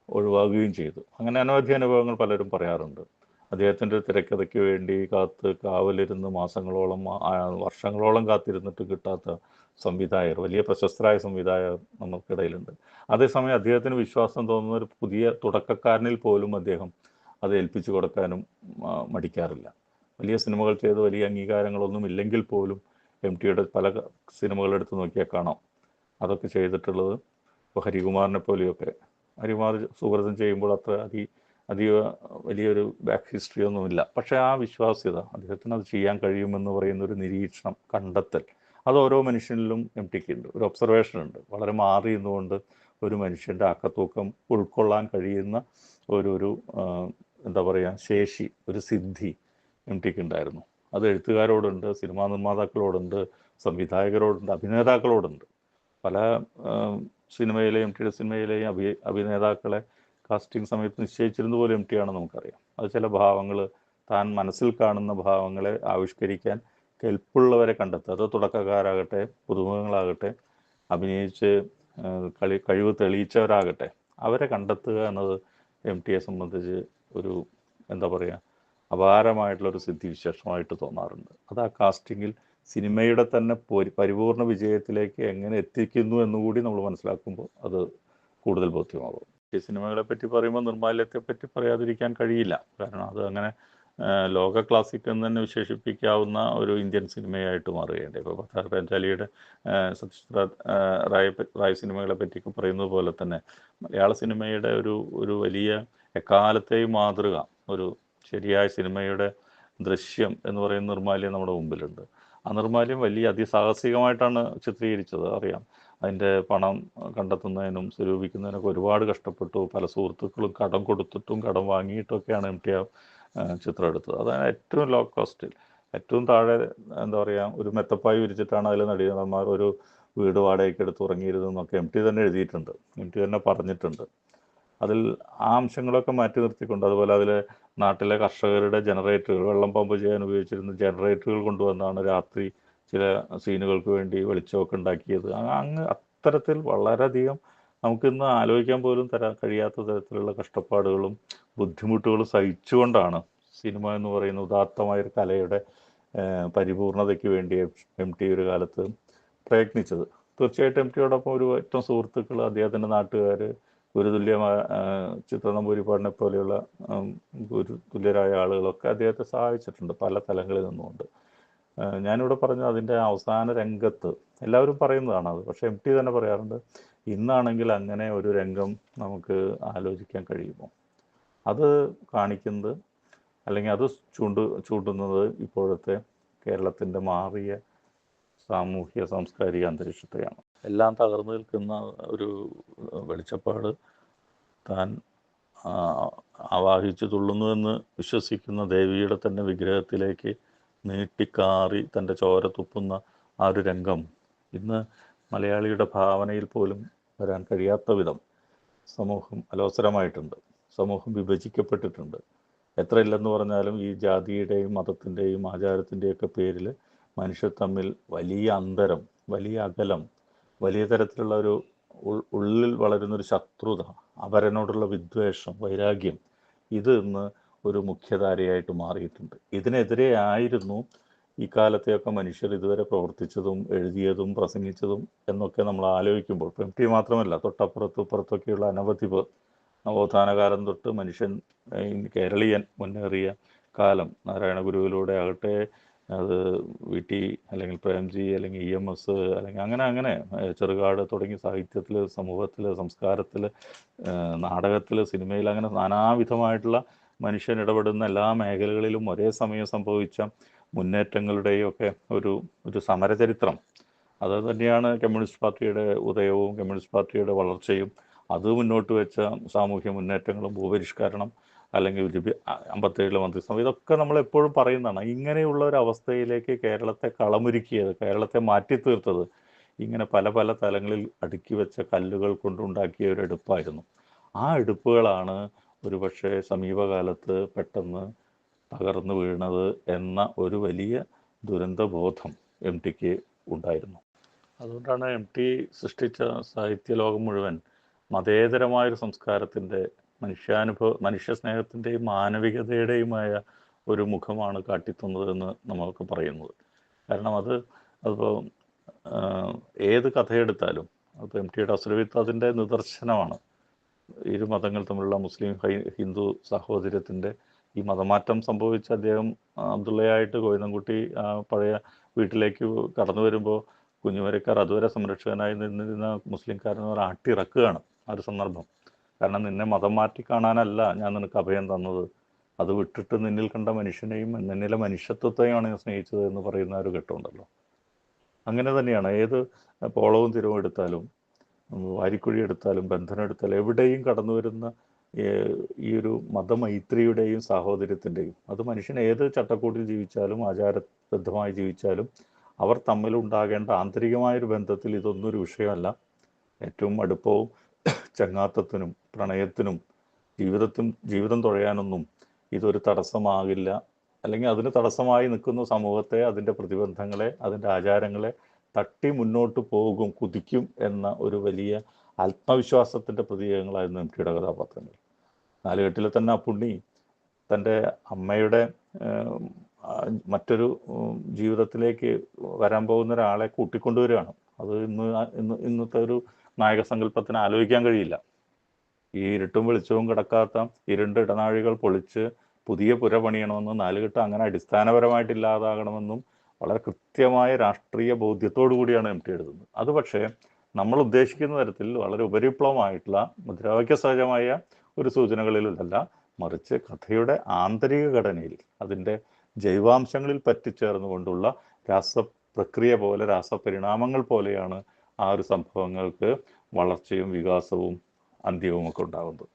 ഒഴിവാകുകയും ചെയ്തു. അങ്ങനെ അനവധി അനുഭവങ്ങൾ പലരും പറയാറുണ്ട്. അദ്ദേഹത്തിൻ്റെ തിരക്കഥയ്ക്ക് വേണ്ടി കാവലിരുന്ന് മാസങ്ങളോളം വർഷങ്ങളോളം കാത്തിരുന്നിട്ട് കിട്ടാത്ത സംവിധായകർ, വലിയ പ്രശസ്തരായ സംവിധായകർ നമുക്കിടയിലുണ്ട്. അതേസമയം അദ്ദേഹത്തിന് വിശ്വാസം തോന്നുന്ന ഒരു പുതിയ തുടക്കക്കാരനിൽ പോലും അദ്ദേഹം അത് ഏൽപ്പിച്ചു കൊടുക്കാനും മടിക്കാറില്ല. വലിയ സിനിമകൾ ചെയ്ത് വലിയ അംഗീകാരങ്ങളൊന്നും ഇല്ലെങ്കിൽ പോലും MTയുടെ പല സിനിമകൾ എടുത്ത് നോക്കിയാൽ കാണാം അതൊക്കെ ചെയ്തിട്ടുള്ളത്. ഇപ്പോൾ ഹരികുമാറിനെ പോലെയൊക്കെ, ഹരികുമാർ സുഹൃതം ചെയ്യുമ്പോൾ അത്ര അതീവ വലിയൊരു ബാക്ക് ഹിസ്റ്ററി ഒന്നുമില്ല. പക്ഷേ ആ വിശ്വാസ്യത, അദ്ദേഹത്തിന് അത് ചെയ്യാൻ കഴിയുമെന്ന് പറയുന്ന ഒരു നിരീക്ഷണം, കണ്ടെത്തൽ, അത് ഓരോ മനുഷ്യനിലും MTക്ക് ഉണ്ട്. ഒരു ഒബ്സർവേഷൻ ഉണ്ട്. വളരെ മാറി നിന്നുകൊണ്ട് ഒരു മനുഷ്യൻ്റെ അക്കത്തൂക്കം ഉൾക്കൊള്ളാൻ കഴിയുന്ന ഒരു എന്താ പറയുക, ശേഷി, ഒരു സിദ്ധി MTക്ക് ഉണ്ടായിരുന്നു. അത് എഴുത്തുകാരോടുണ്ട്, സിനിമാ നിർമ്മാതാക്കളോടുണ്ട്, സംവിധായകരോടുണ്ട്, അഭിനേതാക്കളോടുണ്ട്. പല സിനിമയിലെയും MTയുടെ സിനിമയിലെയും അഭിനേതാക്കളെ കാസ്റ്റിംഗ് സമയത്ത് നിശ്ചയിച്ചിരുന്ന പോലെ MT ആണെന്ന് നമുക്കറിയാം. അത് ചില ഭാവങ്ങൾ, താൻ മനസ്സിൽ കാണുന്ന ഭാവങ്ങളെ ആവിഷ്കരിക്കാൻ കെൽപ്പുള്ളവരെ കണ്ടെത്തുക. അത് തുടക്കക്കാരാകട്ടെ, പുതുമുഖങ്ങളാകട്ടെ, അഭിനയിച്ച് കഴിവ് തെളിയിച്ചവരാകട്ടെ, അവരെ കണ്ടെത്തുക എന്നത് MTയെ സംബന്ധിച്ച് ഒരു എന്താ പറയുക, അപാരമായിട്ടുള്ളൊരു സിദ്ധിവിശേഷമായിട്ട് തോന്നാറുണ്ട്. അത് ആ കാസ്റ്റിങ്ങിൽ സിനിമയുടെ തന്നെ പരിപൂർണ വിജയത്തിലേക്ക് എങ്ങനെ എത്തിക്കുന്നു എന്നുകൂടി നമ്മൾ മനസ്സിലാക്കുമ്പോൾ അത് കൂടുതൽ ബോധ്യമാകും. ഈ സിനിമകളെ പറ്റി പറയുമ്പോൾ നിർമ്മാല്യത്തെ പറ്റി പറയാതിരിക്കാൻ കഴിയില്ല. കാരണം അത് അങ്ങനെ ലോക ക്ലാസിക് എന്ന് തന്നെ വിശേഷിപ്പിക്കാവുന്ന ഒരു ഇന്ത്യൻ സിനിമയായിട്ട് മാറുകയുണ്ട്. ഇപ്പോൾ പത്താർ പാഞ്ചാലിയുടെ സത്യജിത് റായ് സിനിമകളെ പറ്റിയൊക്കെ പറയുന്നത് പോലെ തന്നെ മലയാള സിനിമയുടെ ഒരു വലിയ എക്കാലത്തെയും മാതൃക, ഒരു ശരിയായ സിനിമയുടെ ദൃശ്യം എന്ന് പറയുന്ന നിർമ്മാല്യം നമ്മുടെ മുമ്പിലുണ്ട്. ആ നിർമ്മാല്യം വലിയ അതിസാഹസികമായിട്ടാണ് ചിത്രീകരിച്ചത്, അറിയാം. അതിൻ്റെ പണം കണ്ടെത്തുന്നതിനും സ്വരൂപിക്കുന്നതിനൊക്കെ ഒരുപാട് കഷ്ടപ്പെട്ടു. പല സുഹൃത്തുക്കളും കടം കൊടുത്തിട്ടും കടം വാങ്ങിയിട്ടൊക്കെയാണ് MT ചിത്രം എടുത്തത്. അതാണ് ഏറ്റവും ലോ കോസ്റ്റിൽ, ഏറ്റവും താഴെ എന്താ പറയുക, ഒരു മെത്തപ്പായി വിരിച്ചിട്ടാണ് അതിൽ നടന്മാർ ഒരു വീട് വാടകയ്ക്ക് എടുത്ത് ഉറങ്ങിയിരുന്നൊക്കെ MT തന്നെ എഴുതിയിട്ടുണ്ട്, MT തന്നെ പറഞ്ഞിട്ടുണ്ട്. അതിൽ ആ അംശങ്ങളൊക്കെ മാറ്റി നിർത്തിക്കൊണ്ട്, അതുപോലെ അതിൽ നാട്ടിലെ കർഷകരുടെ ജനറേറ്ററുകൾ, വെള്ളം പമ്പ് ചെയ്യാൻ ഉപയോഗിച്ചിരുന്ന ജനറേറ്ററുകൾ കൊണ്ടുവന്നാണ് രാത്രി ചില സീനുകൾക്ക് വേണ്ടി വെളിച്ചമൊക്കെ ഉണ്ടാക്കിയത്. അത്തരത്തിൽ വളരെയധികം നമുക്കിന്ന് ആലോചിക്കാൻ പോലും കഴിയാത്ത തരത്തിലുള്ള കഷ്ടപ്പാടുകളും ബുദ്ധിമുട്ടുകളും സഹിച്ചുകൊണ്ടാണ് സിനിമ എന്ന് പറയുന്ന ഉദാത്തമായൊരു കലയുടെ പരിപൂർണതയ്ക്ക് വേണ്ടി MT ഒരു കാലത്ത് പ്രയത്നിച്ചത്. തീർച്ചയായിട്ടും MTയോടൊപ്പം ഒരു ഏറ്റവും സുഹൃത്തുക്കൾ, അദ്ദേഹത്തിൻ്റെ നാട്ടുകാർ, ഗുരുതുല്യമായ ചിത്ര നമ്പൂതിരിപ്പാടിനെ പോലെയുള്ള തുല്യരായ ആളുകളൊക്കെ അദ്ദേഹത്തെ സഹായിച്ചിട്ടുണ്ട് പല തലങ്ങളിൽ നിന്നുകൊണ്ട്. ഞാനിവിടെ പറഞ്ഞ അതിൻ്റെ അവസാന രംഗത്ത് എല്ലാവരും പറയുന്നതാണ് അത്. പക്ഷേ MT തന്നെ പറയാറുണ്ട്, ഇന്നാണെങ്കിൽ അങ്ങനെ ഒരു രംഗം നമുക്ക് ആലോചിക്കാൻ കഴിയുമോ? അത് കാണിക്കുന്നത്, അല്ലെങ്കിൽ അത് ചൂണ്ടുന്നത് ഇപ്പോഴത്തെ കേരളത്തിൻ്റെ മാറിയ സാമൂഹ്യ സാംസ്കാരിക അന്തരീക്ഷത്തെയാണ്. എല്ലാം തകർന്നു നിൽക്കുന്ന ഒരു വെളിച്ചപ്പാട് താൻ ആവാഹിച്ചു തുള്ളുന്നുവെന്ന് വിശ്വസിക്കുന്ന ദേവിയുടെ തന്നെ വിഗ്രഹത്തിലേക്ക് നീട്ടിക്കാറി തൻ്റെ ചോര തുപ്പുന്ന ആ ഒരു രംഗം ഇന്ന് മലയാളിയുടെ ഭാവനയിൽ പോലും വരാൻ കഴിയാത്ത വിധം സമൂഹം അലോസരമായിട്ടുണ്ട്. സമൂഹം വിഭജിക്കപ്പെട്ടിട്ടുണ്ട്. എത്ര ഇല്ലെന്ന് പറഞ്ഞാലും ഈ ജാതിയുടെയും മതത്തിൻ്റെയും ആചാരത്തിൻ്റെയൊക്കെ പേരിൽ മനുഷ്യർ തമ്മിൽ വലിയ അന്തരം, വലിയ അകലം, വലിയ തരത്തിലുള്ള ഒരു ഉള്ളിൽ വളരുന്നൊരു ശത്രുത, അവരനോടുള്ള വിദ്വേഷം, വൈരാഗ്യം, ഇത് ഇന്ന് ഒരു മുഖ്യധാരയായിട്ട് മാറിയിട്ടുണ്ട്. ഇതിനെതിരെ ആയിരുന്നു ഈ കാലത്തെയൊക്കെ മനുഷ്യർ ഇതുവരെ പ്രവർത്തിച്ചതും എഴുതിയതും പ്രസംഗിച്ചതും എന്നൊക്കെ നമ്മൾ ആലോചിക്കുമ്പോൾ, MT മാത്രമല്ല, തൊട്ടപ്പുറത്തും ഇപ്പുറത്തൊക്കെയുള്ള അനവധി പേർ നവോത്ഥാന കാലം തൊട്ട് മനുഷ്യൻ കേരളീയൻ മുന്നേറിയ കാലം, നാരായണ ഗുരുവിലൂടെ ആകട്ടെ, അത് VT അല്ലെങ്കിൽ പ്രേംജി അല്ലെങ്കിൽ EMS അല്ലെങ്കിൽ അങ്ങനെ ചെറുകാട് തുടങ്ങി സാഹിത്യത്തിൽ, സമൂഹത്തിൽ, സംസ്കാരത്തിൽ, നാടകത്തിൽ, സിനിമയിൽ, അങ്ങനെ നാനാവിധമായിട്ടുള്ള മനുഷ്യൻ ഇടപെടുന്ന എല്ലാ മേഖലകളിലും ഒരേ സമയം സംഭവിച്ച മുന്നേറ്റങ്ങളുടെയും ഒക്കെ ഒരു സമരചരിത്രം. അത് തന്നെയാണ് കമ്മ്യൂണിസ്റ്റ് പാർട്ടിയുടെ ഉദയവും കമ്മ്യൂണിസ്റ്റ് പാർട്ടിയുടെ വളർച്ചയും. അത് മുന്നോട്ട് വെച്ച സാമൂഹ്യ മുന്നേറ്റങ്ങളും ഭൂപരിഷ്കരണം, അല്ലെങ്കിൽ 57 മന്ത്രിസഭ, ഇതൊക്കെ നമ്മൾ എപ്പോഴും പറയുന്നതാണ്. ഇങ്ങനെയുള്ള ഒരു അവസ്ഥയിലേക്ക് കേരളത്തെ കളമൊരുക്കിയത്, കേരളത്തെ മാറ്റിത്തീർത്തത് ഇങ്ങനെ പല പല തലങ്ങളിൽ അടുക്കി വെച്ച കല്ലുകൾ കൊണ്ടുണ്ടാക്കിയ ഒരു എടുപ്പായിരുന്നു. ആ എടുപ്പുകളാണ് ഒരുപക്ഷെ സമീപകാലത്ത് പെട്ടെന്ന് തകർന്നു വീണത് എന്ന ഒരു വലിയ ദുരന്തബോധം എം ടിക്ക് ഉണ്ടായിരുന്നു. അതുകൊണ്ടാണ് എം ടി സൃഷ്ടിച്ച സാഹിത്യ ലോകം മുഴുവൻ മതേതരമായൊരു സംസ്കാരത്തിൻ്റെ മനുഷ്യ സ്നേഹത്തിൻ്റെയും മാനവികതയുടെയുമായ ഒരു മുഖമാണ് കാട്ടിത്തന്നതെന്ന് നമ്മളൊക്കെ പറയുന്നത്. കാരണം അതിപ്പോൾ ഏത് കഥയെടുത്താലും അപ്പോൾ എം ടിയുടെ അസുരവിത്ത് അതിൻ്റെ നിദർശനമാണ്. ഇരു മതങ്ങൾ തമ്മിലുള്ള മുസ്ലിം ഹിന്ദു സാഹോദര്യത്തിൻ്റെ ഈ മതമാറ്റം സംഭവിച്ച അദ്ദേഹം അബ്ദുള്ളയായിട്ട് ഗോവിന്ദൻകുട്ടി പഴയ വീട്ടിലേക്ക് കടന്നു വരുമ്പോൾ കുഞ്ഞുമരക്കാർ അതുവരെ സംരക്ഷകനായി നിന്നിരുന്ന മുസ്ലിംകാരനെ ആട്ടിറക്കുകയാണ് ആ ഒരു സന്ദർഭം. കാരണം നിന്നെ മതം മാറ്റി കാണാനല്ല ഞാൻ നിനക്ക് അഭയം തന്നത്, അത് വിട്ടിട്ട് നിന്നിൽ കണ്ട മനുഷ്യനെയും നിന്നിലെ മനുഷ്യത്വത്തെയാണ് ഞാൻ സ്നേഹിച്ചത് എന്ന് പറയുന്ന ഒരു ഘട്ടമുണ്ടല്ലോ. അങ്ങനെ തന്നെയാണ് ഏത് പോളവും തിരവും എടുത്താലും വാരിക്കുഴി എടുത്താലും ബന്ധനം എടുത്താലും എവിടെയും കടന്നു വരുന്ന ഈ ഒരു മതമൈത്രിയുടെയും സാഹോദര്യത്തിൻ്റെയും, അത് മനുഷ്യൻ ഏത് ചട്ടക്കൂട്ടിൽ ജീവിച്ചാലും ആചാരബദ്ധമായി ജീവിച്ചാലും അവർ തമ്മിലുണ്ടാകേണ്ട ആന്തരികമായൊരു ബന്ധത്തിൽ ഇതൊന്നും ഒരു വിഷയമല്ല. ഏറ്റവും അടുപ്പവും ചങ്ങാത്തത്തിനും പ്രണയത്തിനും ജീവിതം തുഴയാനൊന്നും ഇതൊരു തടസ്സമാകില്ല. അല്ലെങ്കിൽ അതിന് തടസ്സമായി നിൽക്കുന്ന സമൂഹത്തെ, അതിൻ്റെ പ്രതിബന്ധങ്ങളെ, അതിൻ്റെ ആചാരങ്ങളെ തട്ടി മുന്നോട്ട് പോകും, കുതിക്കും എന്ന ഒരു വലിയ ആത്മവിശ്വാസത്തിൻ്റെ പ്രതീകങ്ങളായിരുന്നു എം ടിയുടെ കഥാപാത്രങ്ങൾ. നാലുകെട്ടിലെ തന്നെ അപ്പുണ്ണി തൻ്റെ അമ്മയുടെ മറ്റൊരു ജീവിതത്തിലേക്ക് വരാൻ പോകുന്ന ഒരാളെ കൂട്ടിക്കൊണ്ടുവരികയാണ്. അത് ഇന്നത്തെ ഒരു നായക സങ്കല്പത്തിന് ആലോചിക്കാൻ കഴിയില്ല. ഈ ഇരുട്ടും വെളിച്ചവും കിടക്കാത്ത ഇരുണ്ട ഇടനാഴികൾ പൊളിച്ച് പുതിയ പുര പണിയണമെന്ന് നാലുകെട്ട് അങ്ങനെ അടിസ്ഥാനപരമായിട്ട് ഇല്ലാതാകണമെന്നും വളരെ കൃത്യമായ രാഷ്ട്രീയ ബോധ്യത്തോടു കൂടിയാണ് എം ടി എഴുതുന്നത്. അത് പക്ഷേ നമ്മൾ ഉദ്ദേശിക്കുന്ന തരത്തിൽ വളരെ ഉപരിപ്ലവമായിട്ടുള്ള മുദ്രാവാക്യ സഹജമായ ഒരു സൂചനകളിലല്ല, മറിച്ച് കഥയുടെ ആന്തരിക ഘടനയിൽ അതിൻ്റെ ജൈവാംശങ്ങളിൽ പറ്റിച്ചേർന്നുകൊണ്ടുള്ള രാസപ്രക്രിയ പോലെ, രാസപരിണാമങ്ങൾ പോലെയാണ് ആ ഒരു സംഭവങ്ങൾക്ക് വളർച്ചയും വികാസവും അന്ത്യവും ഒക്കെ ഉണ്ടാകുന്നത്.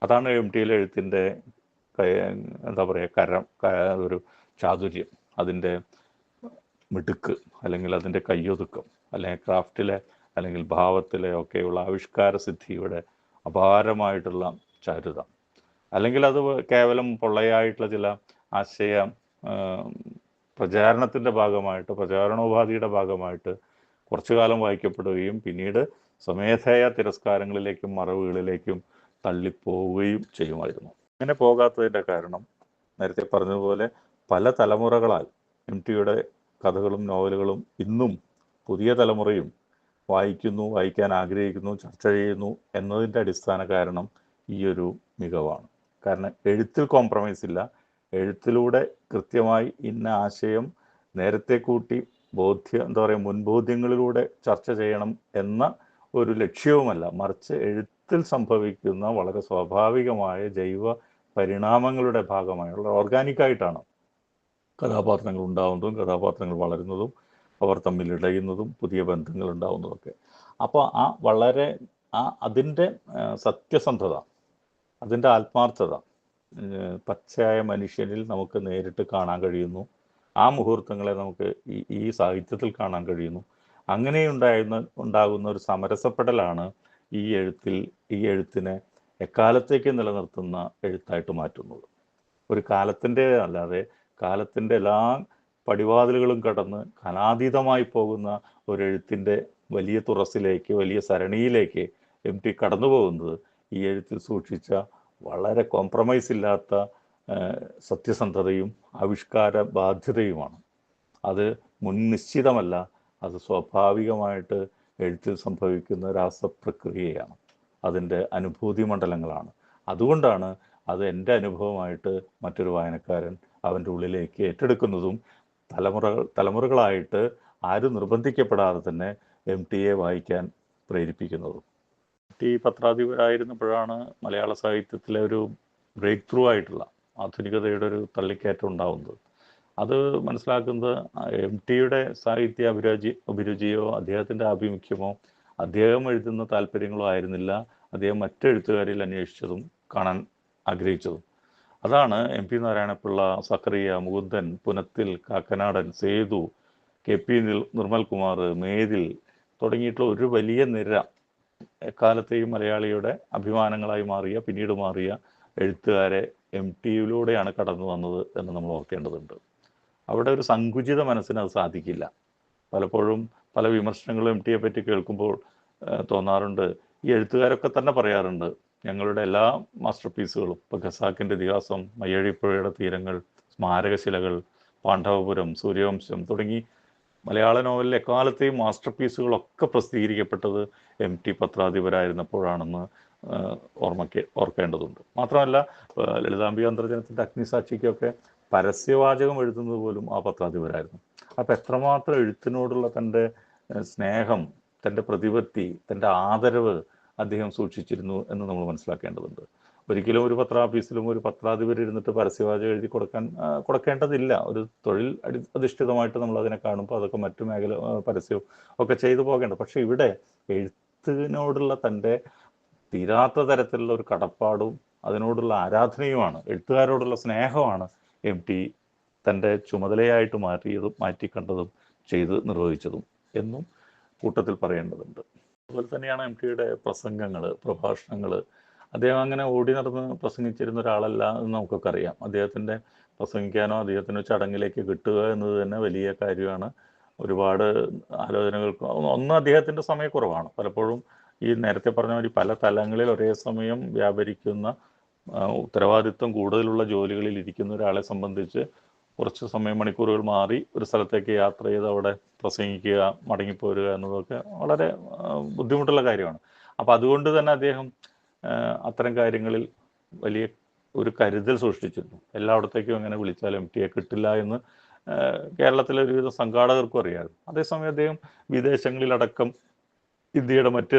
അതാണ് എം ടിയിലെ എഴുത്തിൻ്റെ എന്താ പറയുക ഒരു ചാതുര്യം, അതിൻ്റെ മിടുക്ക്, അല്ലെങ്കിൽ അതിൻ്റെ കയ്യൊതുക്കം, അല്ലെങ്കിൽ ക്രാഫ്റ്റിലെ അല്ലെങ്കിൽ ഭാവത്തിലെ ഒക്കെയുള്ള ആവിഷ്കാര സിദ്ധിയുടെ അപാരമായിട്ടുള്ള ചാരുത. അല്ലെങ്കിൽ അത് കേവലം പൊള്ളയായിട്ടുള്ള ചില ആശയ പ്രചാരണത്തിൻ്റെ ഭാഗമായിട്ട്, പ്രചാരണോപാധിയുടെ ഭാഗമായിട്ട് കുറച്ചു കാലം വായിക്കപ്പെടുകയും പിന്നീട് സ്വമേധയാ തിരസ്കാരങ്ങളിലേക്കും മറവുകളിലേക്കും തള്ളിപ്പോവുകയും ചെയ്യുമായിരുന്നു. അങ്ങനെ പോകാത്തതിൻ്റെ കാരണം നേരത്തെ പറഞ്ഞതുപോലെ പല തലമുറകളാൽ എം ടിയുടെ കഥകളും നോവലുകളും ഇന്നും പുതിയ തലമുറയും വായിക്കുന്നു, വായിക്കാൻ ആഗ്രഹിക്കുന്നു, ചർച്ച ചെയ്യുന്നു എന്നതിൻ്റെ അടിസ്ഥാന കാരണം ഈ ഒരു മികവാണ്. കാരണം എഴുത്തിൽ കോംപ്രമൈസ് ഇല്ല. എഴുത്തിലൂടെ കൃത്യമായി ഇന്ന ആശയം നേരത്തെ കൂട്ടി മുൻബോധ്യങ്ങളിലൂടെ ചർച്ച ചെയ്യണം എന്ന ഒരു ലക്ഷ്യവുമല്ല, മറിച്ച് എഴുത്തിൽ സംഭവിക്കുന്ന വളരെ സ്വാഭാവികമായ ജൈവ പരിണാമങ്ങളുടെ ഭാഗമായുള്ള ഓർഗാനിക്കായിട്ടാണ് കഥാപാത്രങ്ങൾ ഉണ്ടാവുന്നതും കഥാപാത്രങ്ങൾ വളരുന്നതും അവർ തമ്മിൽ ഇടയുന്നതും പുതിയ ബന്ധങ്ങൾ ഉണ്ടാവുന്നതൊക്കെ. അപ്പോൾ അതിൻ്റെ സത്യസന്ധത, അതിൻ്റെ ആത്മാർത്ഥത പച്ചയായ മനുഷ്യനിൽ നമുക്ക് നേരിട്ട് കാണാൻ കഴിയുന്നു. ആ മുഹൂർത്തങ്ങളെ നമുക്ക് ഈ സാഹിത്യത്തിൽ കാണാൻ കഴിയുന്നു. അങ്ങനെ ഉണ്ടാകുന്ന ഒരു സമരസപ്പെടലാണ് ഈ എഴുത്തിനെ എക്കാലത്തേക്ക് നിലനിർത്തുന്ന എഴുത്തായിട്ട് മാറ്റുന്നത്. ഒരു കാലത്തിൻ്റെ അല്ലാതെ കാലത്തിൻ്റെ എല്ലാ പടിവാതിലുകളും കടന്ന് കാലാതീതമായി പോകുന്ന ഒരു എഴുത്തിൻ്റെ വലിയ തുറസിലേക്ക്, വലിയ സരണിയിലേക്ക് എം ടി കടന്നു പോകുന്നത് ഈ എഴുത്തിൽ സൂക്ഷിച്ച വളരെ കോംപ്രമൈസ് ഇല്ലാത്ത സത്യസന്ധതയും ആവിഷ്കാര ബാധ്യതയുമാണ്. അത് മുൻനിശ്ചിതമല്ല, അത് സ്വാഭാവികമായിട്ട് എഴുത്തിൽ സംഭവിക്കുന്ന രാസപ്രക്രിയയാണ്, അതിൻ്റെ അനുഭൂതി മണ്ഡലങ്ങളാണ്. അതുകൊണ്ടാണ് അത് എൻ്റെ അനുഭവമായിട്ട് മറ്റൊരു വായനക്കാരൻ അവൻ്റെ ഉള്ളിലേക്ക് ഏറ്റെടുക്കുന്നതും തലമുറകളായിട്ട് ആരും നിർബന്ധിക്കപ്പെടാതെ തന്നെ എം ടിയെ വായിക്കാൻ പ്രേരിപ്പിക്കുന്നതും. ടി പത്രാധിപരായിരുന്നപ്പോഴാണ് മലയാള സാഹിത്യത്തിലെ ഒരു ബ്രേക്ക് ത്രൂ ആയിട്ടുള്ള ആധുനികതയുടെ ഒരു തള്ളിക്കയറ്റം ഉണ്ടാവുന്നത്. അത് മനസ്സിലാക്കുന്നത് എം ടിയുടെ സാഹിത്യ അഭിരുചിയോ അദ്ദേഹത്തിൻ്റെ ആഭിമുഖ്യമോ അദ്ദേഹം എഴുതുന്ന താല്പര്യങ്ങളോ ആയിരുന്നില്ല അദ്ദേഹം മറ്റെഴുത്തുകാരിൽ അന്വേഷിച്ചതും കാണാൻ ആഗ്രഹിച്ചതും. അതാണ് എം പി നാരായണപിള്ള, സക്കറിയ, മുകുന്ദൻ, പുനത്തിൽ, കാക്കനാടൻ, സേതു, കെ പി നിർമ്മൽകുമാർ, മേതിൽ തുടങ്ങിയിട്ടുള്ള ഒരു വലിയ നിര എക്കാലത്തെയും മലയാളിയുടെ അഭിമാനങ്ങളായി പിന്നീട് മാറിയ എഴുത്തുകാരെ എം ടിയിലൂടെയാണ് കടന്നു വന്നത് എന്ന് നമ്മൾ ഓർക്കേണ്ടതുണ്ട്. അവിടെ ഒരു സങ്കുചിത മനസ്സിന് അത് സാധിക്കില്ല. പലപ്പോഴും പല വിമർശനങ്ങളും എം ടിയെ പറ്റി കേൾക്കുമ്പോൾ തോന്നാറുണ്ട്, ഈ എഴുത്തുകാരൊക്കെ തന്നെ പറയാറുണ്ട്, ഞങ്ങളുടെ എല്ലാ മാസ്റ്റർ പീസുകളും, ഇപ്പോൾ ഖസാക്കിൻ്റെ ഇതിഹാസം, മയ്യഴിപ്പുഴയുടെ തീരങ്ങൾ, സ്മാരകശിലകൾ, പാണ്ഡവപുരം, സൂര്യവംശം തുടങ്ങി മലയാള നോവലിലെ എക്കാലത്തെയും മാസ്റ്റർ പീസുകളൊക്കെ പ്രസിദ്ധീകരിക്കപ്പെട്ടത് എം ടി പത്രാധിപരായിരുന്നപ്പോഴാണെന്ന് ഓർക്കേണ്ടതുണ്ട്. മാത്രമല്ല ലളിതാംബിക അന്തർജനത്തിൻ്റെ അഗ്നിസാക്ഷിക്കൊക്കെ പരസ്യവാചകം എഴുതുന്നത് പോലും ആ പത്രാധിപരായിരുന്നു. അപ്പം എത്രമാത്രം എഴുത്തിനോടുള്ള തൻ്റെ സ്നേഹം, തൻ്റെ പ്രതിപത്തി, തൻ്റെ ആദരവ് അദ്ദേഹം സൂക്ഷിച്ചിരുന്നു എന്ന് നമ്മൾ മനസ്സിലാക്കേണ്ടതുണ്ട്. ഒരിക്കലും ഒരു പത്രാഫീസിലും ഒരു പത്രാധിപർ ഇരുന്നിട്ട് പരസ്യവാചകം എഴുതി കൊടുക്കേണ്ടതില്ല. ഒരു തൊഴിൽ അധിഷ്ഠിതമായിട്ട് നമ്മൾ അതിനെ കാണുമ്പോൾ അതൊക്കെ മറ്റു മേഖല പരസ്യവും ഒക്കെ ചെയ്തു പോകേണ്ടത്. പക്ഷെ ഇവിടെ എഴുത്തിനോടുള്ള തൻ്റെ തീരാത്ത തരത്തിലുള്ള ഒരു കടപ്പാടും അതിനോടുള്ള ആരാധനയുമാണ്, എഴുത്തുകാരോടുള്ള സ്നേഹമാണ് എം ടി തൻ്റെ ചുമതലയായിട്ട് മാറ്റിക്കണ്ടതും ചെയ്ത് നിർവഹിച്ചതും എന്നും കൂട്ടത്തിൽ പറയേണ്ടതുണ്ട്. അതുപോലെ തന്നെയാണ് എം ടിയുടെ പ്രസംഗങ്ങൾ, പ്രഭാഷണങ്ങൾ. അദ്ദേഹം അങ്ങനെ ഓടി നടന്ന് പ്രസംഗിച്ചിരുന്ന ഒരാളല്ല എന്ന് നമുക്കൊക്കെ അറിയാം. അദ്ദേഹത്തിൻ്റെ പ്രസംഗിക്കാനോ അദ്ദേഹത്തിനോ ചടങ്ങിലേക്ക് കിട്ടുക എന്നത് തന്നെ വലിയ കാര്യമാണ്. ഒരുപാട് ആലോചനകൾക്ക് ഒന്ന് അദ്ദേഹത്തിൻ്റെ സമയക്കുറവാണ്. പലപ്പോഴും ഈ നേരത്തെ പറഞ്ഞ മാതിരി പല തലങ്ങളിൽ ഒരേ സമയം വ്യാപരിക്കുന്ന ഉത്തരവാദിത്വം കൂടുതലുള്ള ജോലികളിൽ ഇരിക്കുന്ന ഒരാളെ സംബന്ധിച്ച് കുറച്ച് സമയം, മണിക്കൂറുകൾ മാറി ഒരു സ്ഥലത്തേക്ക് യാത്ര ചെയ്ത് അവിടെ പ്രസംഗിക്കുക, മടങ്ങിപ്പോരുക എന്നതൊക്കെ വളരെ ബുദ്ധിമുട്ടുള്ള കാര്യമാണ്. അപ്പം അതുകൊണ്ട് തന്നെ അദ്ദേഹം അത്തരം കാര്യങ്ങളിൽ വലിയ ഒരു കരുതൽ സൃഷ്ടിച്ചിരുന്നു. എല്ലായിടത്തേക്കും അങ്ങനെ വിളിച്ചാൽ എം ടിയെ കിട്ടില്ല എന്ന് കേരളത്തിലെ ഒരുവിധ സംഘാടകർക്കും അറിയാമായിരുന്നു. അതേസമയം അദ്ദേഹം വിദേശങ്ങളിലടക്കം ഇന്ത്യയുടെ മറ്റ്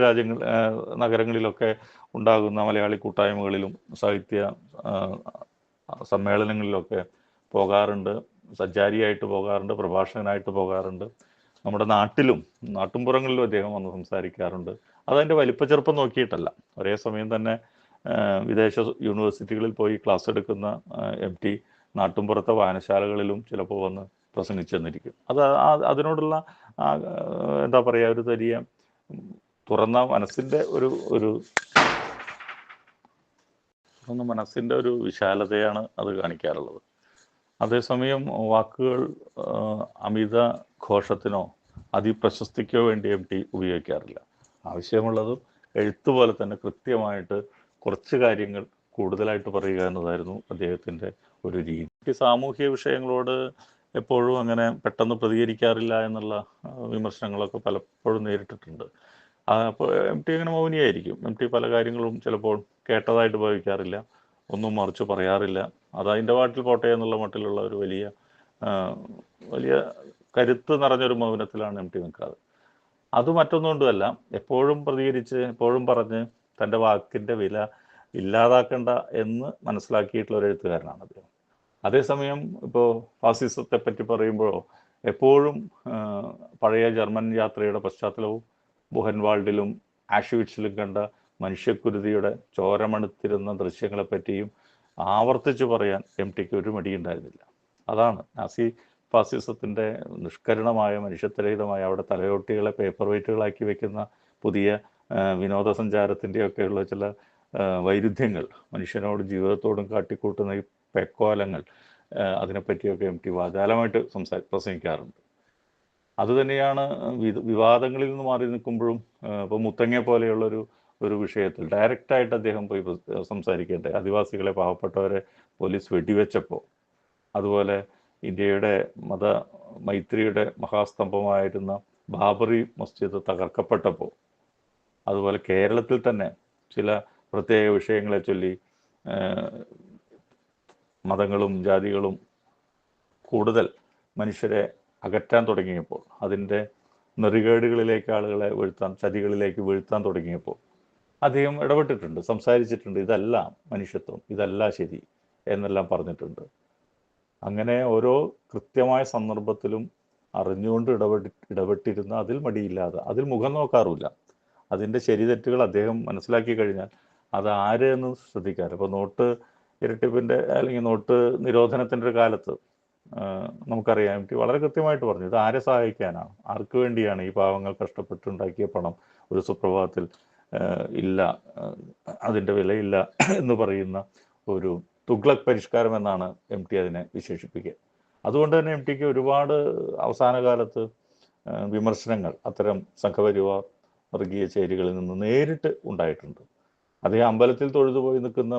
നഗരങ്ങളിലൊക്കെ ഉണ്ടാകുന്ന മലയാളി കൂട്ടായ്മകളിലും സാഹിത്യ സമ്മേളനങ്ങളിലൊക്കെ പോകാറുണ്ട്, സഞ്ചാരിയായിട്ട് പോകാറുണ്ട്, പ്രഭാഷകനായിട്ട് പോകാറുണ്ട്. നമ്മുടെ നാട്ടുംപുറങ്ങളിലും അദ്ദേഹം വന്ന് സംസാരിക്കാറുണ്ട്. അതതിൻ്റെ വലിപ്പച്ചെറുപ്പം നോക്കിയിട്ടല്ല. ഒരേ സമയം തന്നെ വിദേശ യൂണിവേഴ്സിറ്റികളിൽ പോയി ക്ലാസ് എടുക്കുന്ന എം ടി നാട്ടുംപുറത്തെ വായനശാലകളിലും ചിലപ്പോൾ വന്ന് പ്രസംഗിച്ചു തന്നിരിക്കും. അതിനോടുള്ള എന്താ പറയുക, ഒരു വലിയ തുറന്ന മനസ്സിൻ്റെ ഒരു വിശാലതയാണ് അത് കാണിക്കാറുള്ളത്. അതേസമയം വാക്കുകൾ അമിത ഘോഷത്തിനോ അതിപ്രശസ്തിക്കോ വേണ്ടി എം ടി ഉപയോഗിക്കാറില്ല. ആവശ്യമുള്ളതും എഴുത്തുപോലെ തന്നെ കൃത്യമായിട്ട് കുറച്ച് കാര്യങ്ങൾ കൂടുതലായിട്ട് പറയുക എന്നതായിരുന്നു അദ്ദേഹത്തിൻ്റെ ഒരു രീതി. സാമൂഹ്യ വിഷയങ്ങളോട് എപ്പോഴും അങ്ങനെ പെട്ടെന്ന് പ്രതികരിക്കാറില്ല എന്നുള്ള വിമർശനങ്ങളൊക്കെ പലപ്പോഴും നേരിട്ടിട്ടുണ്ട്. അപ്പോൾ എം ടി അങ്ങനെ മൗനിയായിരിക്കും. എം ടി പല കാര്യങ്ങളും ചിലപ്പോൾ കേട്ടതായിട്ട് ഭാവിക്കാറില്ല, ഒന്നും മറിച്ച് പറയാറില്ല. അതതിൻ്റെ പാട്ടിൽ പോട്ടെ എന്നുള്ള മട്ടിലുള്ള ഒരു വലിയ കരുത്ത് നിറഞ്ഞൊരു മൗനത്തിലാണ് എം ടി നിൽക്കാറ്. അത് മറ്റൊന്നുകൊണ്ടുമല്ല, എപ്പോഴും പ്രതികരിച്ച് എപ്പോഴും പറഞ്ഞ് തൻ്റെ വാക്കിൻ്റെ വില ഇല്ലാതാക്കണ്ട എന്ന് മനസ്സിലാക്കിയിട്ടുള്ള ഒരു എഴുത്തുകാരനാണ് അദ്ദേഹം. അതേസമയം ഇപ്പോൾ ഫാസിസത്തെ പറ്റി പറയുമ്പോഴോ എപ്പോഴും പഴയ ജർമ്മൻ യാത്രയുടെ പശ്ചാത്തലവും ബുഹൻവാൾഡിലും ആഷ്വിറ്റ്സിലും കണ്ട മനുഷ്യക്കുരുതിയുടെ ചോരമണുത്തിരുന്ന ദൃശ്യങ്ങളെപ്പറ്റിയും ആവർത്തിച്ച് പറയാൻ എം ടിക്ക് ഒരു മടിയുണ്ടായിരുന്നില്ല. അതാണ് നാസി ഫാസിസത്തിൻ്റെ നിഷ്കരുണമായ, മനുഷ്യത്വരഹിതമായ, അവിടെ തലയോട്ടികളെ പേപ്പർ വെയ്റ്റുകളാക്കി വെക്കുന്ന പുതിയ വിനോദസഞ്ചാരത്തിൻ്റെയൊക്കെയുള്ള ചില വൈരുദ്ധ്യങ്ങൾ, മനുഷ്യനോടും ജീവിതത്തോടും കാട്ടിക്കൂട്ടുന്ന ഈ പെക്കോലങ്ങൾ, അതിനെപ്പറ്റിയൊക്കെ എം ടി വാചാലമായിട്ട് പ്രസംഗിക്കാറുണ്ട്. അതുതന്നെയാണ് വിവാദങ്ങളിൽ നിന്ന് മാറി നിൽക്കുമ്പോഴും ഇപ്പോൾ മുത്തങ്ങ പോലെയുള്ളൊരു വിഷയത്തിൽ ഡയറക്റ്റായിട്ട് അദ്ദേഹം പോയി സംസാരിക്കേണ്ടത്. ആദിവാസികളെ, പാവപ്പെട്ടവരെ പോലീസ് വെടിവെച്ചപ്പോൾ, അതുപോലെ ഇന്ത്യയുടെ മൈത്രിയുടെ മഹാസ്തംഭമായിരുന്ന ബാബറി മസ്ജിദ് തകർക്കപ്പെട്ടപ്പോൾ, അതുപോലെ കേരളത്തിൽ തന്നെ ചില പ്രത്യേക വിഷയങ്ങളെ ചൊല്ലി മതങ്ങളും ജാതികളും കൂടുതൽ മനുഷ്യരെ അകറ്റാൻ തുടങ്ങിയപ്പോൾ, അതിൻ്റെ നെറികേടുകളിലേക്ക് ആളുകളെ ചതികളിലേക്ക് വീഴ്ത്താൻ തുടങ്ങിയപ്പോൾ അദ്ദേഹം ഇടപെട്ടിട്ടുണ്ട്, സംസാരിച്ചിട്ടുണ്ട്. ഇതല്ല മനുഷ്യത്വം, ഇതല്ല ശരി എന്നെല്ലാം പറഞ്ഞിട്ടുണ്ട്. അങ്ങനെ ഓരോ കൃത്യമായ സന്ദർഭത്തിലും അറിഞ്ഞുകൊണ്ട് ഇടപെട്ടിരുന്ന, അതിൽ മടിയില്ലാതെ, അതിൽ മുഖം നോക്കാറുമില്ല. അതിൻ്റെ ശരിതെറ്റുകൾ അദ്ദേഹം മനസ്സിലാക്കി കഴിഞ്ഞാൽ അത് ആര് എന്ന് ശ്രദ്ധിക്കാറ്. ഇപ്പോൾ നോട്ട് ഇരട്ടിപ്പിൻ്റെ അല്ലെങ്കിൽ നോട്ട് നിരോധനത്തിൻ്റെ ഒരു കാലത്ത് നമുക്കറിയാം, എം ടി വളരെ കൃത്യമായിട്ട് പറഞ്ഞു, ഇത് ആരെ സഹായിക്കാനാണ്, ആർക്ക് വേണ്ടിയാണ് ഈ പാവങ്ങൾ കഷ്ടപ്പെട്ടുണ്ടാക്കിയ പണം ഒരു സുപ്രഭാതത്തിൽ ഇല്ല, അതിൻ്റെ വിലയില്ല എന്ന് പറയുന്ന ഒരു തുഗ്ലക് പരിഷ്കാരം എന്നാണ് എം ടി അതിനെ വിശേഷിപ്പിക്കുക. അതുകൊണ്ട് തന്നെ എം ടിക്ക് ഒരുപാട് അവസാന കാലത്ത് വിമർശനങ്ങൾ അത്തരം സംഘപരിവാർ വർഗീയ ചേരികളിൽ നിന്ന് നേരിട്ട് ഉണ്ടായിട്ടുണ്ട്. അദ്ദേഹം അമ്പലത്തിൽ തൊഴുതുപോയി നിൽക്കുന്ന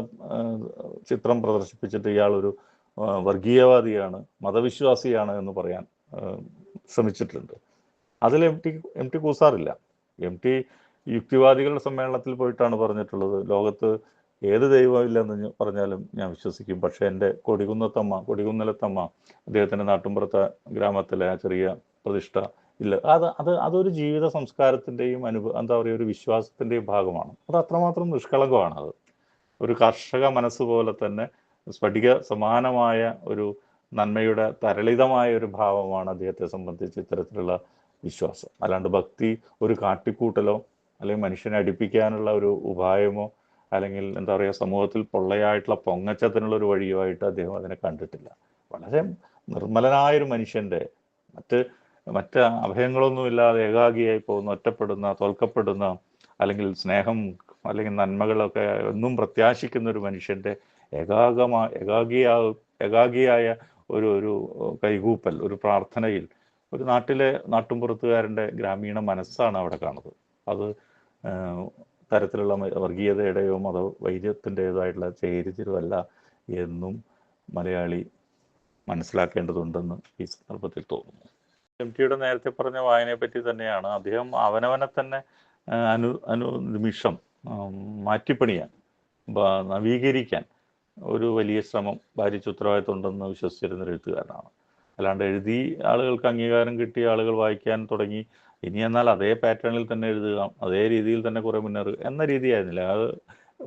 ചിത്രം പ്രദർശിപ്പിച്ചിട്ട് ഇയാളൊരു വർഗീയവാദിയാണ്, മതവിശ്വാസിയാണ് എന്ന് പറയാൻ ശ്രമിച്ചിട്ടുണ്ട്. അതിൽ എം ടി കൂസാറില്ല. എം ടി യുക്തിവാദികളുടെ സമ്മേളനത്തിൽ പോയിട്ടാണ് പറഞ്ഞിട്ടുള്ളത്, ലോകത്ത് ഏത് ദൈവമില്ലെന്ന് പറഞ്ഞാലും ഞാൻ വിശ്വസിക്കും, പക്ഷേ എൻ്റെ കൊടികുന്നലത്തമ്മ അദ്ദേഹത്തിൻ്റെ നാട്ടുമ്പുറത്തെ ഗ്രാമത്തിലെ ആ ചെറിയ പ്രതിഷ്ഠ ഇല്ല. അതൊരു ജീവിത സംസ്കാരത്തിൻ്റെയും എന്താ പറയുക, ഒരു വിശ്വാസത്തിൻ്റെയും ഭാഗമാണ്. അത് അത്രമാത്രം നിഷ്കളങ്കമാണ്. അത് ഒരു കർഷക മനസ്സ് പോലെ തന്നെ സ്ഫടിക സമാനമായ ഒരു നന്മയുടെ തരളിതമായ ഒരു ഭാവമാണ് അദ്ദേഹത്തെ സംബന്ധിച്ച് ഇത്തരത്തിലുള്ള വിശ്വാസം. അല്ലാണ്ട് ഭക്തി ഒരു കാട്ടിക്കൂട്ടലോ അല്ലെങ്കിൽ മനുഷ്യനെ അടുപ്പിക്കാനുള്ള ഒരു ഉപായമോ അല്ലെങ്കിൽ എന്താ പറയുക, സമൂഹത്തിൽ പൊള്ളയായിട്ടുള്ള പൊങ്ങച്ചത്തിനുള്ള ഒരു വഴിയോ ആയിട്ട് അദ്ദേഹം അതിനെ കണ്ടിട്ടില്ല. വളരെ നിർമ്മലനായൊരു മനുഷ്യൻ്റെ മറ്റ് അഭയങ്ങളൊന്നുമില്ലാതെ ഏകാഗിയായി പോകുന്ന, ഒറ്റപ്പെടുന്ന, തോൽക്കപ്പെടുന്ന, അല്ലെങ്കിൽ സ്നേഹം അല്ലെങ്കിൽ നന്മകളൊക്കെ എന്നും പ്രത്യാശിക്കുന്ന ഒരു മനുഷ്യൻ്റെ ഏകാഗിയായ ഒരു കൈകൂപ്പൽ, ഒരു പ്രാർത്ഥനയിൽ ഒരു നാട്ടുംപുറത്തുകാരൻ്റെ ഗ്രാമീണ മനസ്സാണ് അവിടെ കാണുന്നത്. അത് തരത്തിലുള്ള വർഗീയതയുടെയോ മതവൈര്യത്തിൻ്റെതായിട്ടുള്ള ചേരിതിരിവല്ല എന്നും മലയാളി മനസ്സിലാക്കേണ്ടതുണ്ടെന്ന് ഈ സന്ദർഭത്തിൽ തോന്നുന്നു. എം ടിയുടെ നേരത്തെ പറഞ്ഞ വായനയെ പറ്റി തന്നെയാണ്. അദ്ദേഹം അവനവനെ തന്നെ നിമിഷം മാറ്റിപ്പണിയാൻ, നവീകരിക്കാൻ ഒരു വലിയ ശ്രമം ഭാരിച്ച ഉത്തരവാദിത്തമുണ്ടെന്ന് വിശ്വസിച്ചിരുന്നൊരു എഴുത്തുകാരനാണ്. അല്ലാണ്ട് എഴുതി ആളുകൾക്ക് അംഗീകാരം കിട്ടി, ആളുകൾ വായിക്കാൻ തുടങ്ങി, ഇനി എന്നാൽ അതേ പാറ്റേണിൽ തന്നെ എഴുതുക, അതേ രീതിയിൽ തന്നെ കുറേ മുന്നേറുക എന്ന രീതിയായിരുന്നില്ല. അത്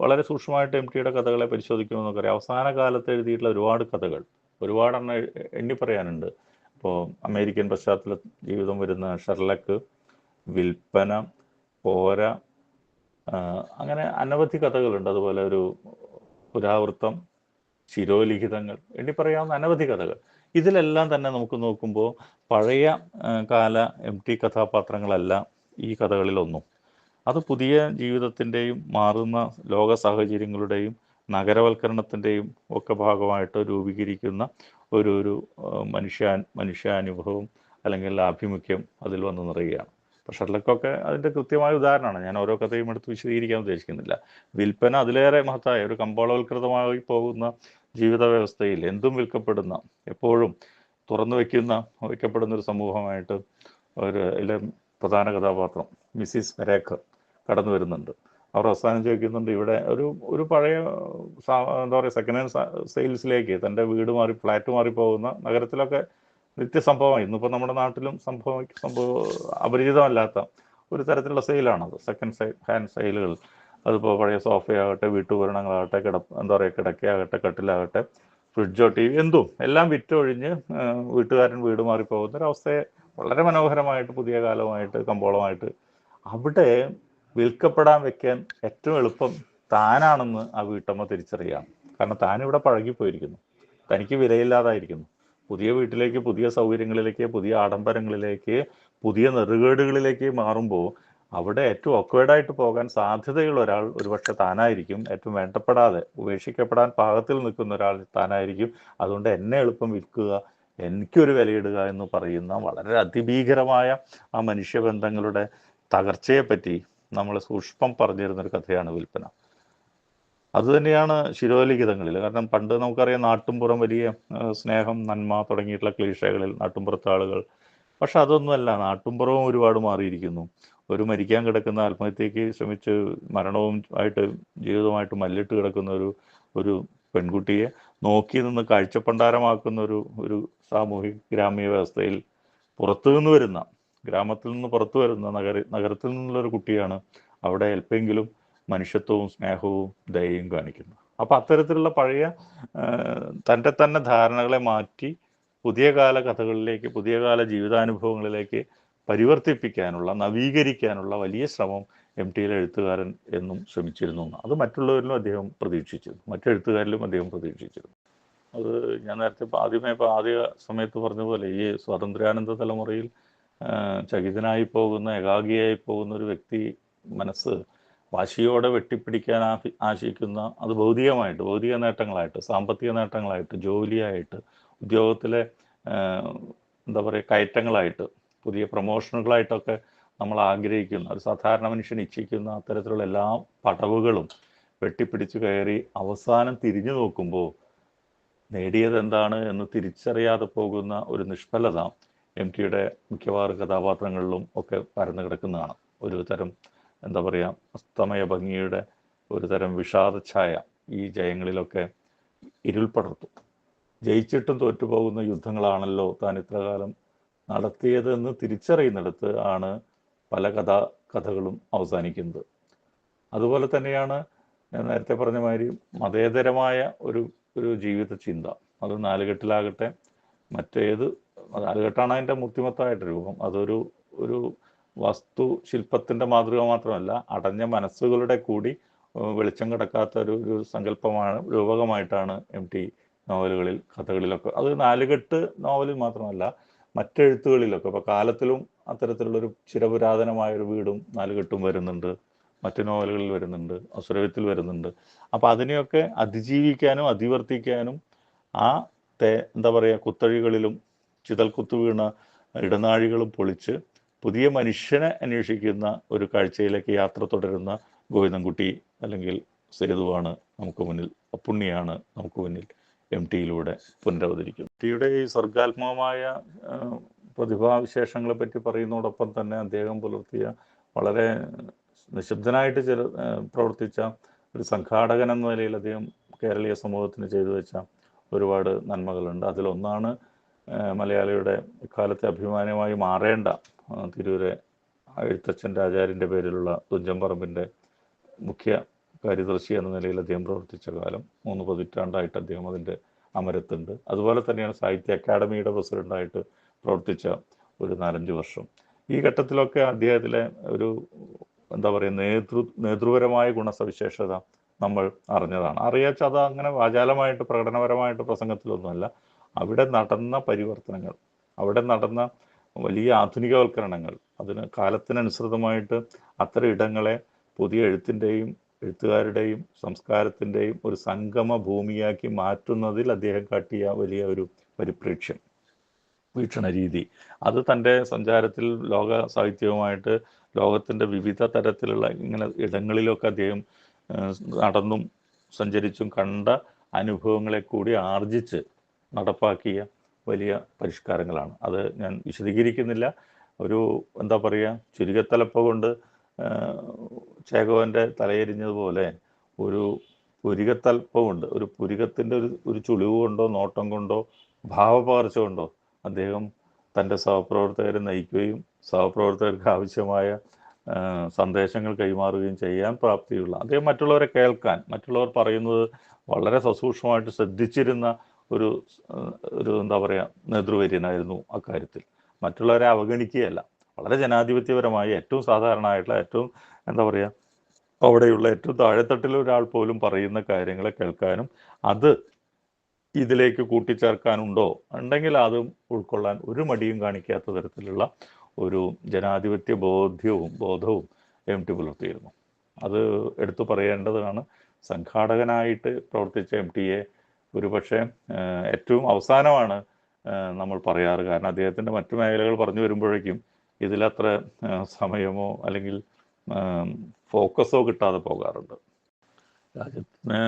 വളരെ സൂക്ഷ്മമായിട്ട് എം ടിയുടെ കഥകളെ പരിശോധിക്കുമെന്ന് നമുക്കറിയാം. അവസാന കാലത്ത് എഴുതിയിട്ടുള്ള ഒരുപാടെണ്ണം എണ്ണി പറയാനുണ്ട്. ഇപ്പോൾ അമേരിക്കൻ പശ്ചാത്തല ജീവിതം വരുന്ന ഷെർലക്ക്, വിൽപ്പന, പോര, അങ്ങനെ അനവധി കഥകളുണ്ട്. അതുപോലെ ഒരു പുരാവൃത്തം, ശിരോലിഖിതങ്ങൾ, എണ്ണിപ്പറയാവുന്ന അനവധി കഥകൾ. ഇതിലെല്ലാം തന്നെ നമുക്ക് നോക്കുമ്പോൾ പഴയ കാല എം ടി കഥാപാത്രങ്ങളല്ല ഈ കഥകളിലൊന്നും. അത് പുതിയ ജീവിതത്തിൻ്റെയും മാറുന്ന ലോക സാഹചര്യങ്ങളുടെയും നഗരവൽക്കരണത്തിൻ്റെയും ഒക്കെ ഭാഗമായിട്ട് രൂപീകരിക്കുന്ന ഒരു മനുഷ്യാനുഭവം അല്ലെങ്കിൽ ആഭിമുഖ്യം അതിൽ വന്ന് നിറയുകയാണ്. അപ്പോൾ ഷെർലക്കൊക്കെ അതിൻ്റെ കൃത്യമായ ഉദാഹരണമാണ്. ഞാൻ ഓരോ കഥയും എടുത്ത് വിശദീകരിക്കാൻ ഉദ്ദേശിക്കുന്നില്ല. വിൽപ്പന അതിലേറെ മഹത്തായ ഒരു കമ്പോളവൽകൃതമായി പോകുന്ന ജീവിത വ്യവസ്ഥയിൽ എന്തും വിൽക്കപ്പെടുന്ന, എപ്പോഴും തുറന്നു വയ്ക്കപ്പെടുന്ന ഒരു സമൂഹമായിട്ട് ഇതിലെ പ്രധാന കഥാപാത്രം മിസ്സിസ് മെരേക്കർ കടന്നു വരുന്നുണ്ട്. അവർ അവസാനം ചോദിക്കുന്നുണ്ട്, ഇവിടെ ഒരു പഴയ എന്താ പറയുക, സെക്കൻഡ് ഹാൻഡ് സെയിൽസിലേക്ക് തൻ്റെ ഫ്ലാറ്റ് മാറിപ്പോകുന്ന നഗരത്തിലൊക്കെ നിത്യസംഭവമായി. ഇന്നിപ്പോൾ നമ്മുടെ നാട്ടിലും അപരിചിതമല്ലാത്ത ഒരു തരത്തിലുള്ള സെയിലാണത്, സെക്കൻഡ് ഹാൻഡ് സെയിലുകൾ. അതിപ്പോൾ പഴയ സോഫയാകട്ടെ, വീട്ടുപകരണങ്ങളാകട്ടെ, കിടക്കയാകട്ടെ, കട്ടിലാകട്ടെ, ഫ്രിഡ്ജോ ടി വി, എല്ലാം വിറ്റൊഴിഞ്ഞ് വീട്ടുകാരൻ വീട് മാറിപ്പോകുന്ന ഒരവസ്ഥയെ വളരെ മനോഹരമായിട്ട് പുതിയ കാലമായിട്ട് കമ്പോളമായിട്ട് അവിടെ വിൽക്കപ്പെടാൻ വെക്കാൻ ഏറ്റവും എളുപ്പം താനാണെന്ന് ആ വീട്ടമ്മ തിരിച്ചറിയാം. കാരണം താനിവിടെ പഴകിപ്പോയിരിക്കുന്നു, തനിക്ക് വിലയില്ലാതായിരിക്കുന്നു. പുതിയ വീട്ടിലേക്ക്, പുതിയ സൗകര്യങ്ങളിലേക്ക്, പുതിയ ആഡംബരങ്ങളിലേക്ക്, പുതിയ നെറുകേടുകളിലേക്ക് മാറുമ്പോൾ അവിടെ ഏറ്റവും ഒക്വേർഡായിട്ട് പോകാൻ സാധ്യതയുള്ള ഒരാൾ ഒരുപക്ഷെ താനായിരിക്കും. ഏറ്റവും വേണ്ടപ്പെടാതെ ഉപേക്ഷിക്കപ്പെടാൻ പാകത്തിൽ നിൽക്കുന്ന ഒരാൾ താനായിരിക്കും. അതുകൊണ്ട് എന്നെ എളുപ്പം വിൽക്കുക, എനിക്കൊരു വിലയിടുക എന്ന് പറയുന്ന വളരെ അതിഭീകരമായ ആ മനുഷ്യബന്ധങ്ങളുടെ തകർച്ചയെപ്പറ്റി നമ്മൾ സൂക്ഷ്മം പറഞ്ഞിരുന്നൊരു കഥയാണ് വിൽപ്പന. അതുതന്നെയാണ് ശിരോലിഖിതങ്ങളിൽ. കാരണം പണ്ട് നമുക്കറിയാം, നാട്ടുംപുറം വലിയ സ്നേഹം, നന്മ തുടങ്ങിയിട്ടുള്ള ക്ലീഷകളിൽ നാട്ടുംപുറത്തെ ആളുകൾ. പക്ഷെ അതൊന്നുമല്ല, നാട്ടുംപുറവും ഒരുപാട് മാറിയിരിക്കുന്നു. ഒരു മരിക്കാൻ കിടക്കുന്ന, ആത്മഹത്യക്ക് ശ്രമിച്ച് ജീവിതവുമായിട്ട് മല്ലിട്ട് കിടക്കുന്ന ഒരു പെൺകുട്ടിയെ നോക്കി നിന്ന് കാഴ്ചപ്പണ്ടാരമാക്കുന്ന ഒരു സാമൂഹിക ഗ്രാമ്യ വ്യവസ്ഥയിൽ ഗ്രാമത്തിൽ നിന്ന് പുറത്തു വരുന്ന നഗരത്തിൽ നിന്നുള്ളൊരു കുട്ടിയാണ് അവിടെ അല്പെങ്കിലും മനുഷ്യത്വവും സ്നേഹവും ദയയും കാണിക്കുന്നത്. അപ്പം അത്തരത്തിലുള്ള പഴയ തൻ്റെ തന്നെ ധാരണകളെ മാറ്റി പുതിയ കാല കഥകളിലേക്ക്, പുതിയ കാല ജീവിതാനുഭവങ്ങളിലേക്ക് പരിവർത്തിപ്പിക്കാനുള്ള, നവീകരിക്കാനുള്ള വലിയ ശ്രമം എം ടിയിലെ എഴുത്തുകാരൻ എന്നും ശ്രമിച്ചിരുന്നു. അത് മറ്റുള്ളവരിലും അദ്ദേഹം പ്രതീക്ഷിച്ചിരുന്നു, മറ്റെഴുത്തുകാരിലും അദ്ദേഹം പ്രതീക്ഷിച്ചിരുന്നു. അത് ഞാൻ നേരത്തെ ആദ്യ സമയത്ത് പറഞ്ഞ പോലെ ഈ സ്വാതന്ത്ര്യാനന്ദ തലമുറയിൽ ചകിതനായി പോകുന്ന, ഏകാഗിയായി പോകുന്ന ഒരു വ്യക്തി മനസ്സ് വാശിയോടെ വെട്ടിപ്പിടിക്കാൻ ആശിക്കുന്ന, അത് ഭൗതിക നേട്ടങ്ങളായിട്ട്, സാമ്പത്തിക നേട്ടങ്ങളായിട്ട്, ജോലിയായിട്ട്, ഉദ്യോഗത്തിലെ എന്താ പറയുക കയറ്റങ്ങളായിട്ട് പുതിയ പ്രൊമോഷനുകളായിട്ടൊക്കെ നമ്മൾ ആഗ്രഹിക്കുന്ന ഒരു സാധാരണ മനുഷ്യൻ ഇച്ഛിക്കുന്ന അത്തരത്തിലുള്ള എല്ലാ പടവുകളും വെട്ടിപ്പിടിച്ച് കയറി അവസാനം തിരിഞ്ഞു നോക്കുമ്പോൾ നേടിയത് എന്താണ് എന്ന് തിരിച്ചറിയാതെ പോകുന്ന ഒരു നിഷ്ഫലത എം ടിയുടെ മിക്കവാറും കഥാപാത്രങ്ങളിലും ഒക്കെ പരന്നു കിടക്കുന്നതാണ്. ഒരു തരം എന്താ പറയുക, അസ്തമയ ഭംഗിയുടെ ഒരു തരം വിഷാദഛായ ഈ ജയങ്ങളിലൊക്കെ ഇരുൾ പടർത്തും. ജയിച്ചിട്ടും തോറ്റുപോകുന്ന യുദ്ധങ്ങളാണല്ലോ താൻ ഇത്രകാലം നടത്തിയതെന്ന് തിരിച്ചറിയുന്നിടത്ത് ആണ് പല കഥകളും അവസാനിക്കുന്നത്. അതുപോലെ തന്നെയാണ് ഞാൻ നേരത്തെ പറഞ്ഞ മാതിരി മതേതരമായ ഒരു ജീവിത ചിന്ത. അത് നാലുകെട്ടിലാകട്ടെ, മറ്റേത് നാലുകെട്ടാണ് അതിൻ്റെ മൂർത്തിമത്തായിട്ട് രൂപം. ഒരു വസ്തു ശില്പത്തിൻ്റെ മാതൃക മാത്രമല്ല, അടഞ്ഞ മനസ്സുകളുടെ കൂടി വെളിച്ചം കിടക്കാത്ത ഒരു സങ്കല്പമാണ്, രൂപകമായിട്ടാണ് എം ടി നോവലുകളിൽ, കഥകളിലൊക്കെ. അത് നാലുകെട്ട് നോവലിൽ മാത്രമല്ല, മറ്റെഴുത്തുകളിലൊക്കെ. ഇപ്പോൾ കാലത്തിലും അത്തരത്തിലുള്ളൊരു ചിരപുരാതനമായൊരു വീടും നാലുകെട്ടും വരുന്നുണ്ട്, മറ്റു നോവലുകളിൽ വരുന്നുണ്ട്, അസുരവിത്തിൽ വരുന്നുണ്ട്. അപ്പോൾ അതിനെയൊക്കെ അതിജീവിക്കാനും അതിവർത്തിക്കാനും ആ എന്താ പറയുക, കുത്തഴികളിലും ചിതൽ കുത്തു വീണ ഇടനാഴികളും പൊളിച്ച് പുതിയ മനുഷ്യനെ അന്വേഷിക്കുന്ന ഒരു കാഴ്ചയിലേക്ക് യാത്ര തുടരുന്ന ഗോവിന്ദൻകുട്ടി അല്ലെങ്കിൽ സേതുവാണ് നമുക്ക് മുന്നിൽ, പുണ്യാണ് നമുക്ക് മുന്നിൽ എം ടിയിലൂടെ പുനരവതരിക്കും. ടിയുടെ ഈ സർഗാത്മകമായ പ്രതിഭാവിശേഷങ്ങളെ പറ്റി പറയുന്നതോടൊപ്പം തന്നെ അദ്ദേഹം പുലർത്തിയ വളരെ നിശബ്ദനായിട്ട് പ്രവർത്തിച്ച ഒരു സംഘാടകൻ എന്ന നിലയിൽ അദ്ദേഹം കേരളീയ സമൂഹത്തിന് ചെയ്തു വെച്ച ഒരുപാട് നന്മകളുണ്ട്. അതിലൊന്നാണ് മലയാളിയുടെ ഇക്കാലത്തെ അഭിമാനമായി മാറേണ്ട തിരൂരെ എഴുത്തച്ഛൻ്റെ ആചാര്യൻ്റെ പേരിലുള്ള തുഞ്ചൻ പറമ്പിൻ്റെ മുഖ്യ കാര്യദർശി എന്ന നിലയിൽ അദ്ദേഹം പ്രവർത്തിച്ച കാലം. 3 പതിറ്റാണ്ടായിട്ട് അദ്ദേഹം അതിൻ്റെ അമരത്തുണ്ട്. അതുപോലെ തന്നെയാണ് സാഹിത്യ അക്കാദമിയുടെ പ്രസിഡൻ്റായിട്ട് പ്രവർത്തിച്ച ഒരു 4-5 വർഷം. ഈ ഘട്ടത്തിലൊക്കെ അദ്ദേഹത്തിലെ ഒരു എന്താ പറയുക, നേതൃപരമായ ഗുണസവിശേഷത നമ്മൾ അറിഞ്ഞതാണ്. അറിയാച്ചാൽ അത് അങ്ങനെ വാചാലമായിട്ട് പ്രകടനപരമായിട്ട് പ്രസംഗത്തിലൊന്നുമല്ല. അവിടെ നടന്ന പരിവർത്തനങ്ങൾ, അവിടെ നടന്ന വലിയ ആധുനികവൽക്കരണങ്ങൾ, അതിന് കാലത്തിനനുസൃതമായിട്ട് അത്തരം ഇടങ്ങളെ പുതിയ എഴുത്തുകാരുടെയും സംസ്കാരത്തിൻ്റെയും ഒരു സംഗമ ഭൂമിയാക്കി മാറ്റുന്നതിൽ അദ്ദേഹം കാട്ടിയ വലിയ ഒരു പരിപ്രേക്ഷ്യം, വീക്ഷണ രീതി, അത് തൻ്റെ സഞ്ചാരത്തിൽ ലോക സാഹിത്യവുമായിട്ട് ലോകത്തിൻ്റെ വിവിധ തരത്തിലുള്ള ഇങ്ങനെ ഇടങ്ങളിലൊക്കെ അദ്ദേഹം നടന്നും സഞ്ചരിച്ചും കണ്ട അനുഭവങ്ങളെ കൂടി ആർജിച്ച് നടപ്പാക്കിയ വലിയ പരിഷ്കാരങ്ങളാണ്. അത് ഞാൻ വിശദീകരിക്കുന്നില്ല. ഒരു എന്താ പറയുക, ചുരുക്കത്തലപ്പ കൊണ്ട് ചേകോവൻ്റെ തലയെരിഞ്ഞതുപോലെ ഒരു പുരികത്തൽപ്പമുണ്ട്. ഒരു പുരികത്തിൻ്റെ ഒരു ചുളിവ് കൊണ്ടോ നോട്ടം കൊണ്ടോ ഭാവപകർച്ച കൊണ്ടോ അദ്ദേഹം തൻ്റെ സഹപ്രവർത്തകരെ നയിക്കുകയും സഹപ്രവർത്തകർക്ക് ആവശ്യമായ സന്ദേശങ്ങൾ കൈമാറുകയും ചെയ്യാൻ പ്രാപ്തിയുള്ള, അദ്ദേഹം മറ്റുള്ളവരെ കേൾക്കാൻ, മറ്റുള്ളവർ പറയുന്നത് വളരെ സസൂക്ഷ്മമായിട്ട് ശ്രദ്ധിച്ചിരുന്ന ഒരു എന്താ പറയുക, നേതൃവര്യനായിരുന്നു അക്കാര്യത്തിൽ. മറ്റുള്ളവരെ അവഗണിക്കുകയല്ല, വളരെ ജനാധിപത്യപരമായി ഏറ്റവും സാധാരണമായിട്ടുള്ള, ഏറ്റവും എന്താ പറയുക, അവിടെയുള്ള ഏറ്റവും താഴെത്തട്ടിലെ ഒരാൾ പോലും പറയുന്ന കാര്യങ്ങളെ കേൾക്കാനും അത് ഇതിലേക്ക് കൂട്ടിച്ചേർക്കാനുണ്ടോ ഉണ്ടെങ്കിൽ അതും ഉൾക്കൊള്ളാൻ ഒരു മടിയും കാണിക്കാത്ത തരത്തിലുള്ള ഒരു ജനാധിപത്യ ബോധവും എം ടി പുലർത്തിയിരുന്നു. അത് എടുത്തു പറയേണ്ടതാണ്. സംഘാടകനായിട്ട് പ്രവർത്തിച്ച എം ടിയെ ഒരുപക്ഷെ ഏറ്റവും അവസാനമാണ് നമ്മൾ പറയാറ്. കാരണം അദ്ദേഹത്തിൻ്റെ മറ്റു മേഖലകൾ പറഞ്ഞു വരുമ്പോഴേക്കും ഇതിലത്ര സമയമോ അല്ലെങ്കിൽ ഫോക്കസോ കിട്ടാതെ പോകാറുണ്ട്. രാജ്യത്തിന്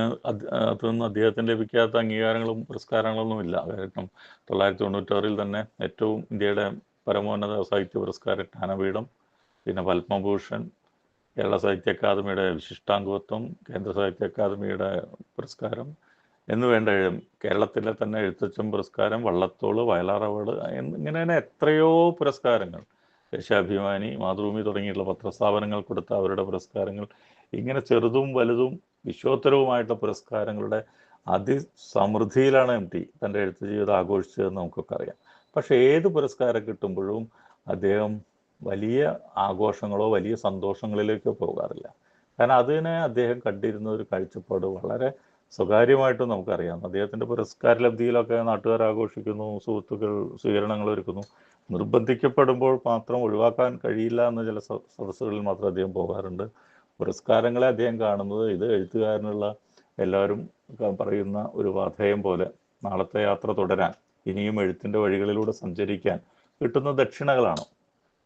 അതൊന്നും അദ്ദേഹത്തിന് ലഭിക്കാത്ത അംഗീകാരങ്ങളും പുരസ്കാരങ്ങളൊന്നുമില്ല. കാരണം 1996 തന്നെ ഏറ്റവും ഇന്ത്യയുടെ പരമോന്നത സാഹിത്യ പുരസ്കാരം ജ്ഞാനപീഠം, പിന്നെ പത്മഭൂഷൺ, കേരള സാഹിത്യ അക്കാദമിയുടെ വിശിഷ്ടാംഗത്വം, കേന്ദ്ര സാഹിത്യ അക്കാദമിയുടെ പുരസ്കാരം എന്നുവേണ്ട കേരളത്തിലെ തന്നെ എഴുത്തച്ഛൻ പുരസ്കാരം, വള്ളത്തോൾ, വയലാർ അവാർഡ്, ഇങ്ങനെ തന്നെ എത്രയോ പുരസ്കാരങ്ങൾ, ദേശാഭിമാനി, മാതൃഭൂമി തുടങ്ങിയിട്ടുള്ള പത്രസ്ഥാപനങ്ങൾ കൊടുത്ത അവരുടെ പുരസ്കാരങ്ങൾ, ഇങ്ങനെ ചെറുതും വലുതും വിശ്വോത്തരവുമായിട്ടുള്ള പുരസ്കാരങ്ങളുടെ അതിസമൃദ്ധിയിലാണ് എം ടി തൻ്റെ എഴുത്ത് ജീവിതം ആഘോഷിച്ചതെന്ന് നമുക്കൊക്കെ അറിയാം. പക്ഷേ ഏത് പുരസ്കാരം കിട്ടുമ്പോഴും അദ്ദേഹം വലിയ ആഘോഷങ്ങളോ വലിയ സന്തോഷങ്ങളിലേക്കോ പോകാറില്ല. കാരണം അതിനെ അദ്ദേഹം കണ്ടിരുന്ന ഒരു കാഴ്ചപ്പാട് വളരെ സ്വകാര്യമായിട്ടും നമുക്കറിയാം. അദ്ദേഹത്തിൻ്റെ പുരസ്കാര ലബ്ധിയിലൊക്കെ നാട്ടുകാർ ആഘോഷിക്കുന്നു, സുഹൃത്തുക്കൾ സ്വീകരണങ്ങൾ ഒരുക്കുന്നു. നിർബന്ധിക്കപ്പെടുമ്പോൾ മാത്രം ഒഴിവാക്കാൻ കഴിയില്ല എന്ന ചില സദസ്സുകളിൽ മാത്രം അദ്ദേഹം പോകാറുണ്ട്. പുരസ്കാരങ്ങളെ അദ്ദേഹം കാണുന്നത് ഇത് എഴുത്തുകാരനുള്ള എല്ലാവരും പറയുന്ന ഒരു വാധേയം പോലെ നാളത്തെ യാത്ര തുടരാൻ, ഇനിയും എഴുത്തിൻ്റെ വഴികളിലൂടെ സഞ്ചരിക്കാൻ കിട്ടുന്ന ദക്ഷിണകളാണ്.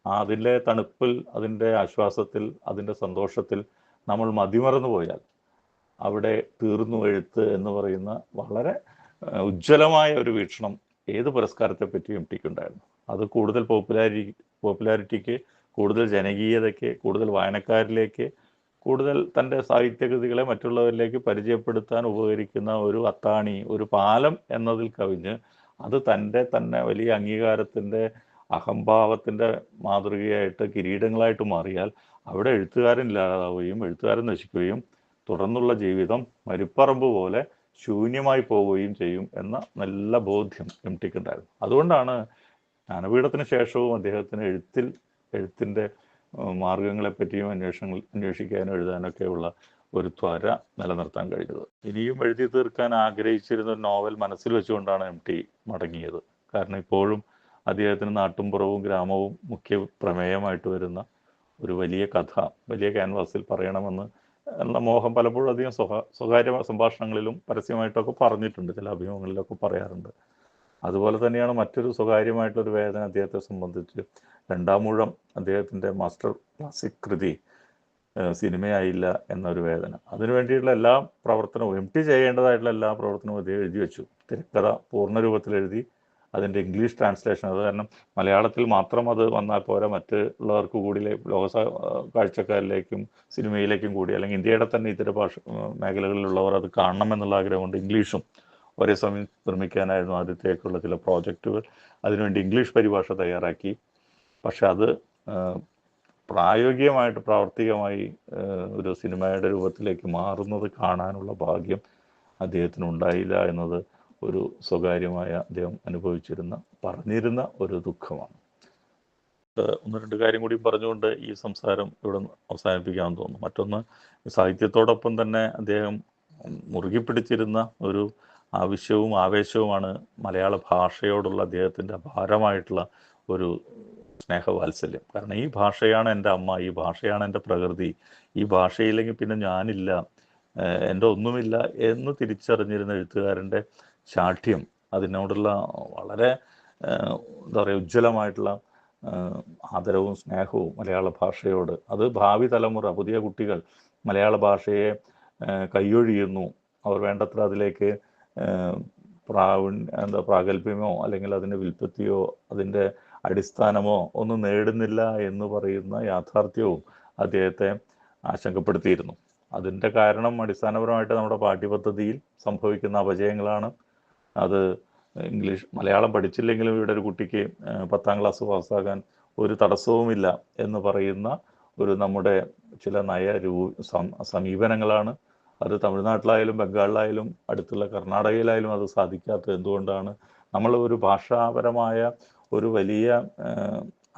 അതിൻ്റെ തണുപ്പിൽ, അതിൻ്റെ ആശ്വാസത്തിൽ, അതിൻ്റെ സന്തോഷത്തിൽ നമ്മൾ മതിമറന്നു പോയാൽ അവിടെ തീർന്നു എഴുത്ത് എന്ന് പറയുന്ന വളരെ ഉജ്ജ്വലമായ ഒരു വീക്ഷണം ഏത് പുരസ്കാരത്തെ പറ്റിയും എം ടിക്കുണ്ടായിരുന്നു. അത് കൂടുതൽ പോപ്പുലാരിറ്റിക്ക്, കൂടുതൽ ജനകീയതയ്ക്ക്, കൂടുതൽ വായനക്കാരിലേക്ക്, കൂടുതൽ തൻ്റെ സാഹിത്യകൃതികളെ മറ്റുള്ളവരിലേക്ക് പരിചയപ്പെടുത്താൻ ഉപകരിക്കുന്ന ഒരു അത്താണി, ഒരു പാലം എന്നതിൽ കവിഞ്ഞ് അത് തൻ്റെ തന്നെ വലിയ അംഗീകാരത്തിൻ്റെ, അഹംഭാവത്തിൻ്റെ മാതൃകയായിട്ട്, കിരീടങ്ങളായിട്ട് മാറിയാൽ അവിടെ എഴുത്തുകാരൻ ഇല്ലാതാവുകയും എഴുത്തുകാരൻ നശിക്കുകയും തുടർന്നുള്ള ജീവിതം മരുപ്പറമ്പ് പോലെ ശൂന്യമായി പോവുകയും ചെയ്യും എന്ന നല്ല ബോധ്യം എം ടിക്ക് ഉണ്ടായിരുന്നു. അതുകൊണ്ടാണ് ജ്ഞാനപീഠത്തിന് ശേഷവും അദ്ദേഹത്തിന് എഴുത്തിൻ്റെ മാർഗങ്ങളെപ്പറ്റിയും അന്വേഷിക്കാനും എഴുതാനൊക്കെയുള്ള ഒരു ത്വര നിലനിർത്താൻ കഴിഞ്ഞത്. ഇനിയും എഴുതി തീർക്കാൻ ആഗ്രഹിച്ചിരുന്ന ഒരു നോവൽ മനസ്സിൽ വെച്ചുകൊണ്ടാണ് എം ടി മടങ്ങിയത്. കാരണം ഇപ്പോഴും അദ്ദേഹത്തിന് നാട്ടുംപുറവും ഗ്രാമവും മുഖ്യ പ്രമേയമായിട്ട് വരുന്ന ഒരു വലിയ കഥ വലിയ ക്യാൻവാസിൽ പറയണമെന്ന് എന്ന മോഹം പലപ്പോഴും അധികം സ്വകാര്യ സംഭാഷണങ്ങളിലും പരസ്യമായിട്ടൊക്കെ പറഞ്ഞിട്ടുണ്ട്, ചില അഭിമുഖങ്ങളിലൊക്കെ പറയാറുണ്ട്. അതുപോലെ തന്നെയാണ് മറ്റൊരു സ്വകാര്യമായിട്ടൊരു വേദന അദ്ദേഹത്തെ സംബന്ധിച്ച്. രണ്ടാമൂഴം അദ്ദേഹത്തിൻ്റെ മാസ്റ്റർ ക്ലാസിക് കൃതി സിനിമയായില്ല എന്നൊരു വേദന. അതിനുവേണ്ടിയുള്ള എല്ലാ പ്രവർത്തനവും, എം ടി ചെയ്യേണ്ടതായിട്ടുള്ള എല്ലാ പ്രവർത്തനവും അദ്ദേഹം എഴുതി വെച്ചു. തിരക്കഥ പൂർണ്ണ എഴുതി അതിൻ്റെ ഇംഗ്ലീഷ് ട്രാൻസ്ലേഷൻ, അത് കാരണം മലയാളത്തിൽ മാത്രം അത് വന്നാൽ പോരാ, മറ്റുള്ളവർക്ക് കൂടി ലോക കാഴ്ചക്കാരിലേക്കും സിനിമയിലേക്കും കൂടി, അല്ലെങ്കിൽ ഇന്ത്യയുടെ തന്നെ ഇതര മേഖലകളിലുള്ളവർ അത് കാണണമെന്നുള്ള ആഗ്രഹമുണ്ട്. ഇംഗ്ലീഷും ഒരേ സമയം നിർമ്മിക്കാനായിരുന്നു ആദ്യത്തേക്കുള്ള ചില പ്രോജക്റ്റുകൾ. അതിനുവേണ്ടി ഇംഗ്ലീഷ് പരിഭാഷ തയ്യാറാക്കി. പക്ഷെ അത് പ്രാവർത്തികമായി ഒരു സിനിമയുടെ രൂപത്തിലേക്ക് മാറുന്നത് കാണാനുള്ള ഭാഗ്യം അദ്ദേഹത്തിന് ഉണ്ടായില്ല എന്നത് ഒരു സ്വകാര്യമായ അദ്ദേഹം പറഞ്ഞിരുന്ന ഒരു ദുഃഖമാണ്. ഒന്ന് രണ്ട് കാര്യം കൂടി പറഞ്ഞുകൊണ്ട് ഈ സംസാരം ഇവിടെ അവസാനിപ്പിക്കാമെന്ന് തോന്നുന്നു. മറ്റൊന്ന്, സാഹിത്യത്തോടൊപ്പം തന്നെ അദ്ദേഹം മുറുകി പിടിച്ചിരുന്ന ഒരു ആവശ്യവും ആവേശവുമാണ് മലയാള ഭാഷയോടുള്ള അദ്ദേഹത്തിൻ്റെ അപാരമായിട്ടുള്ള ഒരു സ്നേഹവാത്സല്യം. കാരണം ഈ ഭാഷയാണ് എൻ്റെ അമ്മ, ഈ ഭാഷയാണ് എൻ്റെ പ്രകൃതി, ഈ ഭാഷയില്ലെങ്കിൽ പിന്നെ ഞാനില്ല, എൻ്റെ ഒന്നുമില്ല എന്ന് തിരിച്ചറിഞ്ഞിരുന്ന എഴുത്തുകാരൻ്റെ ശാഠ്യം, അതിനോടുള്ള വളരെ എന്താ പറയുക ഉജ്ജ്വലമായിട്ടുള്ള ആദരവും സ്നേഹവും മലയാള ഭാഷയോട്, അത് ഭാവി തലമുറ, പുതിയ കുട്ടികൾ മലയാള ഭാഷയെ കൈയൊഴിയുന്നു, അവർ വേണ്ടത്ര അതിലേക്ക് പ്രാഗൽഭ്യമോ അല്ലെങ്കിൽ അതിൻ്റെ വിൽപ്പത്തിയോ അതിൻ്റെ അടിസ്ഥാനമോ ഒന്നും നേടുന്നില്ല എന്ന് പറയുന്ന യാഥാർത്ഥ്യവും അദ്ദേഹത്തെ ആശങ്കപ്പെടുത്തിയിരുന്നു. അതിൻ്റെ കാരണം അടിസ്ഥാനപരമായിട്ട് നമ്മുടെ പാഠ്യപദ്ധതിയിൽ സംഭവിക്കുന്ന അപജയങ്ങളാണ്. അത് മലയാളം പഠിച്ചില്ലെങ്കിലും ഇവിടെ ഒരു കുട്ടിക്ക് 10ാം ക്ലാസ് പാസ്സാകാൻ ഒരു തടസ്സവുമില്ല എന്ന് പറയുന്ന ഒരു നമ്മുടെ ചില സമീപനങ്ങളാണ്. അത് തമിഴ്നാട്ടിലായാലും ബംഗാളിലായാലും അടുത്തുള്ള കർണാടകയിലായാലും അത് സാധിക്കാത്തത് എന്തുകൊണ്ടാണ്? നമ്മൾ ഒരു ഭാഷാപരമായ ഒരു വലിയ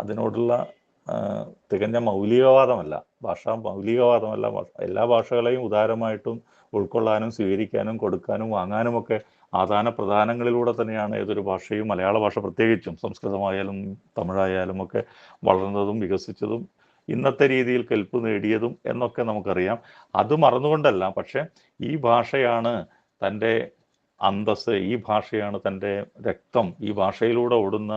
അതിനോടുള്ള തികഞ്ഞ മൗലികവാദമല്ല, എല്ലാ ഭാഷകളെയും ഉദാരമായിട്ടും ഉൾക്കൊള്ളാനും സ്വീകരിക്കാനും കൊടുക്കാനും വാങ്ങാനുമൊക്കെ ആദാന പ്രദാനങ്ങളിലൂടെ തന്നെയാണ് ഏതൊരു ഭാഷയും, മലയാള ഭാഷ പ്രത്യേകിച്ചും സംസ്കൃതമായാലും തമിഴായാലും ഒക്കെ വളർന്നതും വികസിച്ചതും ഇന്നത്തെ രീതിയിൽ കെൽപ്പ് നേടിയതും എന്നൊക്കെ നമുക്കറിയാം. അത് മറന്നുകൊണ്ടല്ല, പക്ഷെ ഈ ഭാഷയാണ് തൻ്റെ അന്തസ്സ്, ഈ ഭാഷയാണ് തൻ്റെ രക്തം, ഈ ഭാഷയിലൂടെ ഓടുന്ന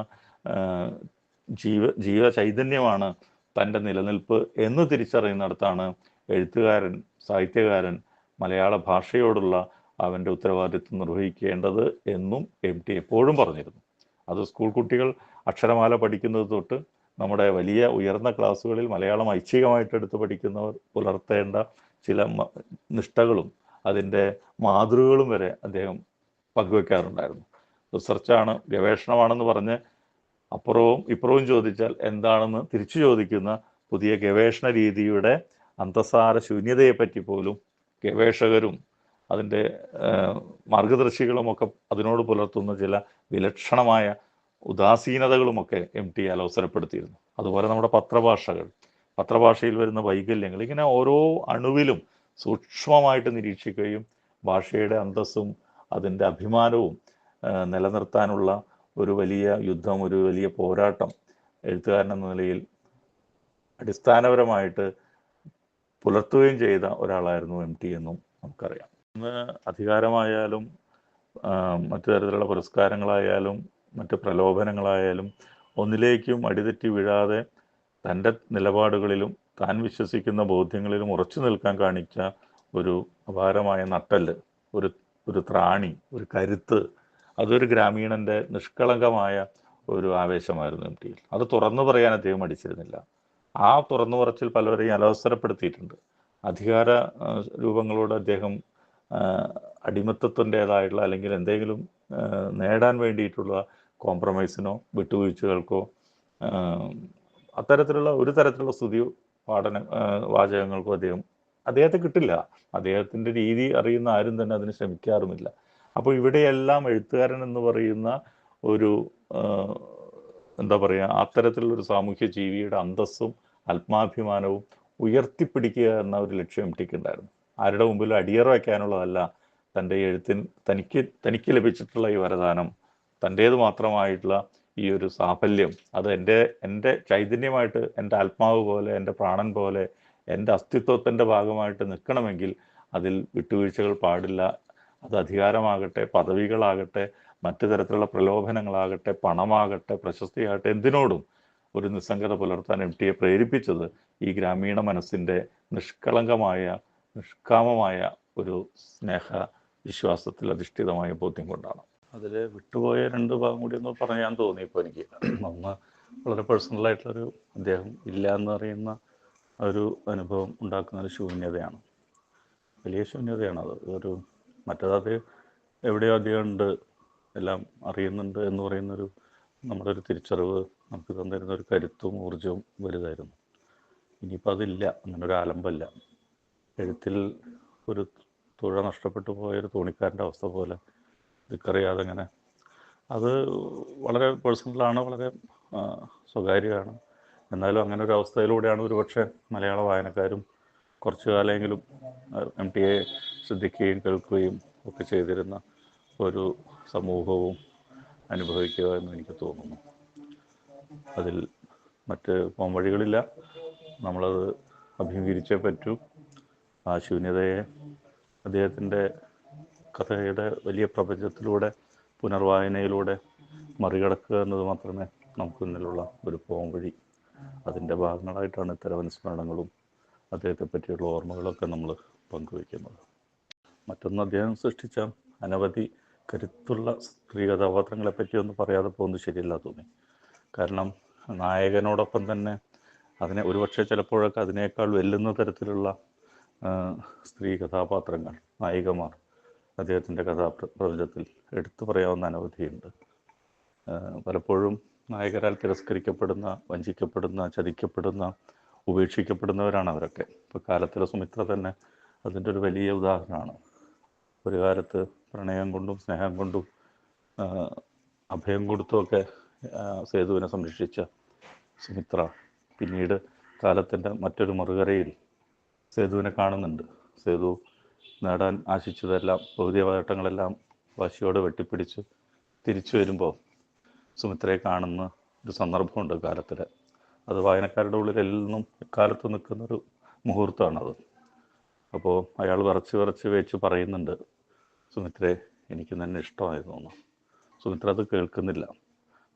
ജീവ ചൈതന്യമാണ് തൻ്റെ നിലനിൽപ്പ് എന്ന് തിരിച്ചറിയുന്നിടത്താണ് എഴുത്തുകാരൻ, സാഹിത്യകാരൻ മലയാള ഭാഷയോടുള്ള അവൻ്റെ ഉത്തരവാദിത്വം നിർവഹിക്കേണ്ടത് എന്നും എം ടി എപ്പോഴും പറഞ്ഞിരുന്നു. അത് സ്കൂൾ കുട്ടികൾ അക്ഷരമാല പഠിക്കുന്നത് തൊട്ട് നമ്മുടെ വലിയ ഉയർന്ന ക്ലാസ്സുകളിൽ മലയാളം ഐച്ഛികമായിട്ട് എടുത്ത് പഠിക്കുന്നവർ പുലർത്തേണ്ട ചില നിഷ്ഠകളും അതിൻ്റെ മാതൃകകളും വരെ അദ്ദേഹം പങ്കുവെക്കാറുണ്ടായിരുന്നു. റിസർച്ചാണ്, ഗവേഷണമാണെന്ന് പറഞ്ഞ് അപ്പുറവും ഇപ്പുറവും ചോദിച്ചാൽ എന്താണെന്ന് തിരിച്ചു ചോദിക്കുന്ന പുതിയ ഗവേഷണ രീതിയുടെ അന്തസാര ശൂന്യതയെപ്പറ്റി പോലും ഗവേഷകരും അതിൻ്റെ മാർഗദർശികളുമൊക്കെ അതിനോട് പുലർത്തുന്ന ചില വിലക്ഷണമായ ഉദാസീനതകളുമൊക്കെ എം ടി അലോസരപ്പെടുത്തിയിരുന്നു. അതുപോലെ നമ്മുടെ പത്രഭാഷയിൽ വരുന്ന വൈകല്യങ്ങൾ, ഇങ്ങനെ ഓരോ അണുവിലും സൂക്ഷ്മമായിട്ട് നിരീക്ഷിക്കുകയും ഭാഷയുടെ അന്തസ്സും അതിൻ്റെ അഭിമാനവും നിലനിർത്താനുള്ള ഒരു വലിയ യുദ്ധം, ഒരു വലിയ പോരാട്ടം എഴുത്തുകാരൻ എന്ന നിലയിൽ അടിസ്ഥാനപരമായിട്ട് പുലർത്തുകയും ചെയ്ത ഒരാളായിരുന്നു എം ടി എന്നും നമുക്കറിയാം. ഇന്ന് അധികാരമായാലും മറ്റു തരത്തിലുള്ള പുരസ്കാരങ്ങളായാലും മറ്റ് പ്രലോഭനങ്ങളായാലും ഒന്നിലേക്കും അടിതെറ്റി വീഴാതെ തൻ്റെ നിലപാടുകളിലും താൻ വിശ്വസിക്കുന്ന ബോധ്യങ്ങളിലും ഉറച്ചു നിൽക്കാൻ കാണിച്ച ഒരു അപാരമായ നട്ടല്, ഒരു ഒരു ത്രാണി, ഒരു കരുത്ത്, അതൊരു ഗ്രാമീണൻ്റെ നിഷ്കളങ്കമായ ഒരു ആവേശമായിരുന്നു എം ടിയിൽ. അത് തുറന്നു പറയാൻ അദ്ദേഹം മടിച്ചിരുന്നില്ല. ആ തുറന്നു പറച്ചിൽ പലരെയും അലോസരപ്പെടുത്തിയിട്ടുണ്ട്. അധികാര രൂപങ്ങളോട് അദ്ദേഹം അടിമത്തത്തിൻ്റെതായിട്ടുള്ള അല്ലെങ്കിൽ എന്തെങ്കിലും നേടാൻ വേണ്ടിയിട്ടുള്ള കോംപ്രമൈസിനോ വിട്ടുവീഴ്ചകൾക്കോ അത്തരത്തിലുള്ള ഒരു തരത്തിലുള്ള സ്തുതി വാചകങ്ങൾക്കോ അദ്ദേഹത്തെ കിട്ടില്ല. അദ്ദേഹത്തിൻ്റെ രീതി അറിയുന്ന ആരും തന്നെ അതിന് ശ്രമിക്കാറുമില്ല. അപ്പോൾ ഇവിടെയെല്ലാം എഴുത്തുകാരൻ എന്ന് പറയുന്ന ഒരു എന്താ പറയുക, അത്തരത്തിലുള്ളൊരു സാമൂഹ്യ ജീവിയുടെ അന്തസ്സും ആത്മാഭിമാനവും ഉയർത്തിപ്പിടിക്കുക എന്ന ഒരു ലക്ഷ്യം എം ടിക്ക് ഉണ്ടായിരുന്നു. ആരുടെ മുമ്പിൽ അടിയറ വയ്ക്കാനുള്ളതല്ല തൻ്റെ എഴുത്തിന് തനിക്ക് ലഭിച്ചിട്ടുള്ള ഈ വരദാനം, തൻ്റേത് മാത്രമായിട്ടുള്ള ഈ ഒരു സാഫല്യം, അത് എൻ്റെ ചൈതന്യമായിട്ട്, എൻ്റെ ആത്മാവ് പോലെ, എൻ്റെ പ്രാണൻ പോലെ, എൻ്റെ അസ്തിത്വത്തിൻ്റെ ഭാഗമായിട്ട് നിൽക്കണമെങ്കിൽ അതിൽ വിട്ടുവീഴ്ചകൾ പാടില്ല. അത് അധികാരമാകട്ടെ, പദവികളാകട്ടെ, മറ്റു തരത്തിലുള്ള പ്രലോഭനങ്ങളാകട്ടെ, പണമാകട്ടെ, പ്രശസ്തിയാകട്ടെ, എന്തിനോടും ഒരു നിസ്സംഗത പുലർത്താൻ എം ടിയെ പ്രേരിപ്പിച്ചത് ഈ ഗ്രാമീണ മനസ്സിൻ്റെ നിഷ്കളങ്കമായ, നിഷ്കാമമായ ഒരു സ്നേഹ വിശ്വാസത്തിൽ അധിഷ്ഠിതമായ ബോധ്യം കൊണ്ടാണ്. അതിൽ വിട്ടുപോയ രണ്ട് ഭാഗം കൂടി ഒന്ന് പറയാൻ തോന്നി ഇപ്പോൾ എനിക്ക്. ഒന്ന്, വളരെ പേഴ്സണലായിട്ടുള്ളൊരു അദ്ദേഹം ഇല്ല എന്ന് അറിയുന്ന ഒരു അനുഭവം ഉണ്ടാക്കുന്ന ഒരു ശൂന്യതയാണ്, വലിയ ശൂന്യതയാണ് അത്. ഒരു മറ്റേത് എവിടെയോ അധികം ഉണ്ട്, എല്ലാം അറിയുന്നുണ്ട് എന്ന് പറയുന്നൊരു നമ്മുടെ ഒരു തിരിച്ചറിവ് നമുക്ക് തന്നിരുന്ന ഒരു കരുത്തും ഊർജവും വലുതായിരുന്നു. ഇനിയിപ്പോൾ അതില്ല, അങ്ങനെ ഒരു ആലമ്പല്ല. എഴുത്തിൽ ഒരു തുഴ നഷ്ടപ്പെട്ടു പോയൊരു തോണിക്കാരൻ്റെ അവസ്ഥ പോലെ ദിക്കറിയാതെ അങ്ങനെ. അത് വളരെ പേഴ്സണലാണ്, വളരെ സ്വകാര്യമാണ്. എന്നാലും അങ്ങനെ ഒരു അവസ്ഥയിലൂടെയാണ് ഒരുപക്ഷെ മലയാള വായനക്കാരും കുറച്ചു കാലമെങ്കിലും എം ടിയെ ശ്രദ്ധിക്കുകയും കേൾക്കുകയും ഒക്കെ ചെയ്തിരുന്ന ഒരു സമൂഹവും അനുഭവിക്കുക എന്ന് എനിക്ക് തോന്നുന്നു. അതിൽ മറ്റ് പോംവഴികളില്ല, നമ്മളത് അഭിമുഖീകരിച്ചേ പറ്റൂ. ആ ശൂന്യതയെ അദ്ദേഹത്തിൻ്റെ കഥയുടെ വലിയ പ്രപഞ്ചത്തിലൂടെ, പുനർവായനയിലൂടെ മറികടക്കുക എന്നത് മാത്രമേ നമുക്ക് മുന്നിലുള്ള ഒരു പോംവഴി. അതിൻ്റെ ഭാഗങ്ങളായിട്ടാണ് ഇത്തരം അനുസ്മരണങ്ങളും അദ്ദേഹത്തെ പറ്റിയുള്ള ഓർമ്മകളൊക്കെ നമ്മൾ പങ്കുവയ്ക്കുന്നത്. മറ്റൊന്ന്, അദ്ദേഹം സൃഷ്ടിച്ച അനവധി കരുത്തുള്ള സ്ത്രീ കഥാപാത്രങ്ങളെ പറ്റി ഒന്നും പറയാതെ പോകുന്നത് ശരിയല്ല തോന്നി. കാരണം നായകനോടൊപ്പം തന്നെ ഒരുപക്ഷെ ചിലപ്പോഴൊക്കെ അതിനേക്കാൾ വെല്ലുന്ന തരത്തിലുള്ള സ്ത്രീ കഥാപാത്രങ്ങൾ, നായികമാർ അദ്ദേഹത്തിൻ്റെ കഥാപ്രപഞ്ചത്തിൽ എടുത്തു പറയാവുന്ന അനവധിയുണ്ട്. പലപ്പോഴും നായകരാൽ തിരസ്കരിക്കപ്പെടുന്ന, വഞ്ചിക്കപ്പെടുന്ന, ചതിക്കപ്പെടുന്ന, ഉപേക്ഷിക്കപ്പെടുന്നവരാണ് അവരൊക്കെ. ഇപ്പോൾ കാലത്തിലെ സുമിത്ര തന്നെ അതിൻ്റെ ഒരു വലിയ ഉദാഹരണമാണ്. ഒരു കാലത്ത് പ്രണയം കൊണ്ടും സ്നേഹം കൊണ്ടും അഭയം കൊടുത്തുമൊക്കെ സേതുവിനെ സംരക്ഷിച്ച സുമിത്ര പിന്നീട് കാലത്തിൻ്റെ മറ്റൊരു മറുകരയിൽ സേതുവിനെ കാണുന്നുണ്ട്. സേതു നേടാൻ ആശിച്ചതെല്ലാം, ഭൗതിക നേട്ടങ്ങളെല്ലാം വാശിയോടെ വെട്ടിപ്പിടിച്ച് തിരിച്ചു വരുമ്പോൾ സുമിത്രയെ കാണുന്ന ഒരു സന്ദർഭമുണ്ട് കാലത്തിൽ. അത് വായനക്കാരുടെ ഉള്ളിൽ എല്ലാം കാലത്ത് നിൽക്കുന്നൊരു മുഹൂർത്തമാണത്. അപ്പോൾ അയാൾ വിറച്ച് വെച്ച് പറയുന്നുണ്ട്, സുമിത്രയെ എനിക്ക് തന്നെ ഇഷ്ടമായിരുന്നു. സുമിത്ര അത് കേൾക്കുന്നില്ല.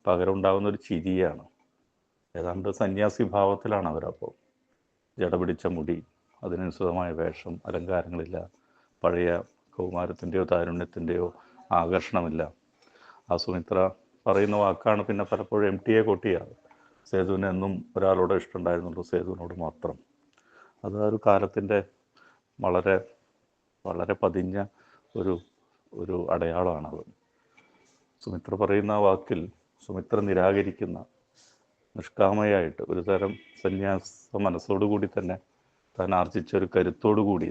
പകരം ഉണ്ടാകുന്ന ഒരു ചിരിയാണ്. ഏതാണ്ട് സന്യാസി ഭാവത്തിലാണ് അവരപ്പോൾ. ജട പിടിച്ച മുടി, അതിനനുസൃതമായ വേഷം, അലങ്കാരങ്ങളില്ല, പഴയ കൗമാരത്തിൻ്റെയോ താരുണ്യത്തിൻ്റെയോ ആകർഷണമില്ല. ആ സുമിത്ര പറയുന്ന വാക്കാണ് പിന്നെ പലപ്പോഴും എം ടിയെ കൊട്ടിയാണ്. സേതുവിന് എന്നും ഒരാളോട് ഇഷ്ടമുണ്ടായിരുന്നുള്ളൂ, സേതുവിനോട് മാത്രം. അത് ഒരു കാലത്തിൻ്റെ വളരെ വളരെ പതിഞ്ഞ ഒരു അടയാളമാണത്. സുമിത്ര പറയുന്ന ആ വാക്കിൽ സുമിത്ര നിരാകരിക്കുന്ന, നിഷ്കാമയായിട്ട് ഒരു തരം സന്യാസ മനസ്സോടുകൂടി തന്നെ താൻ ആർജിച്ച ഒരു കരുത്തോടു കൂടി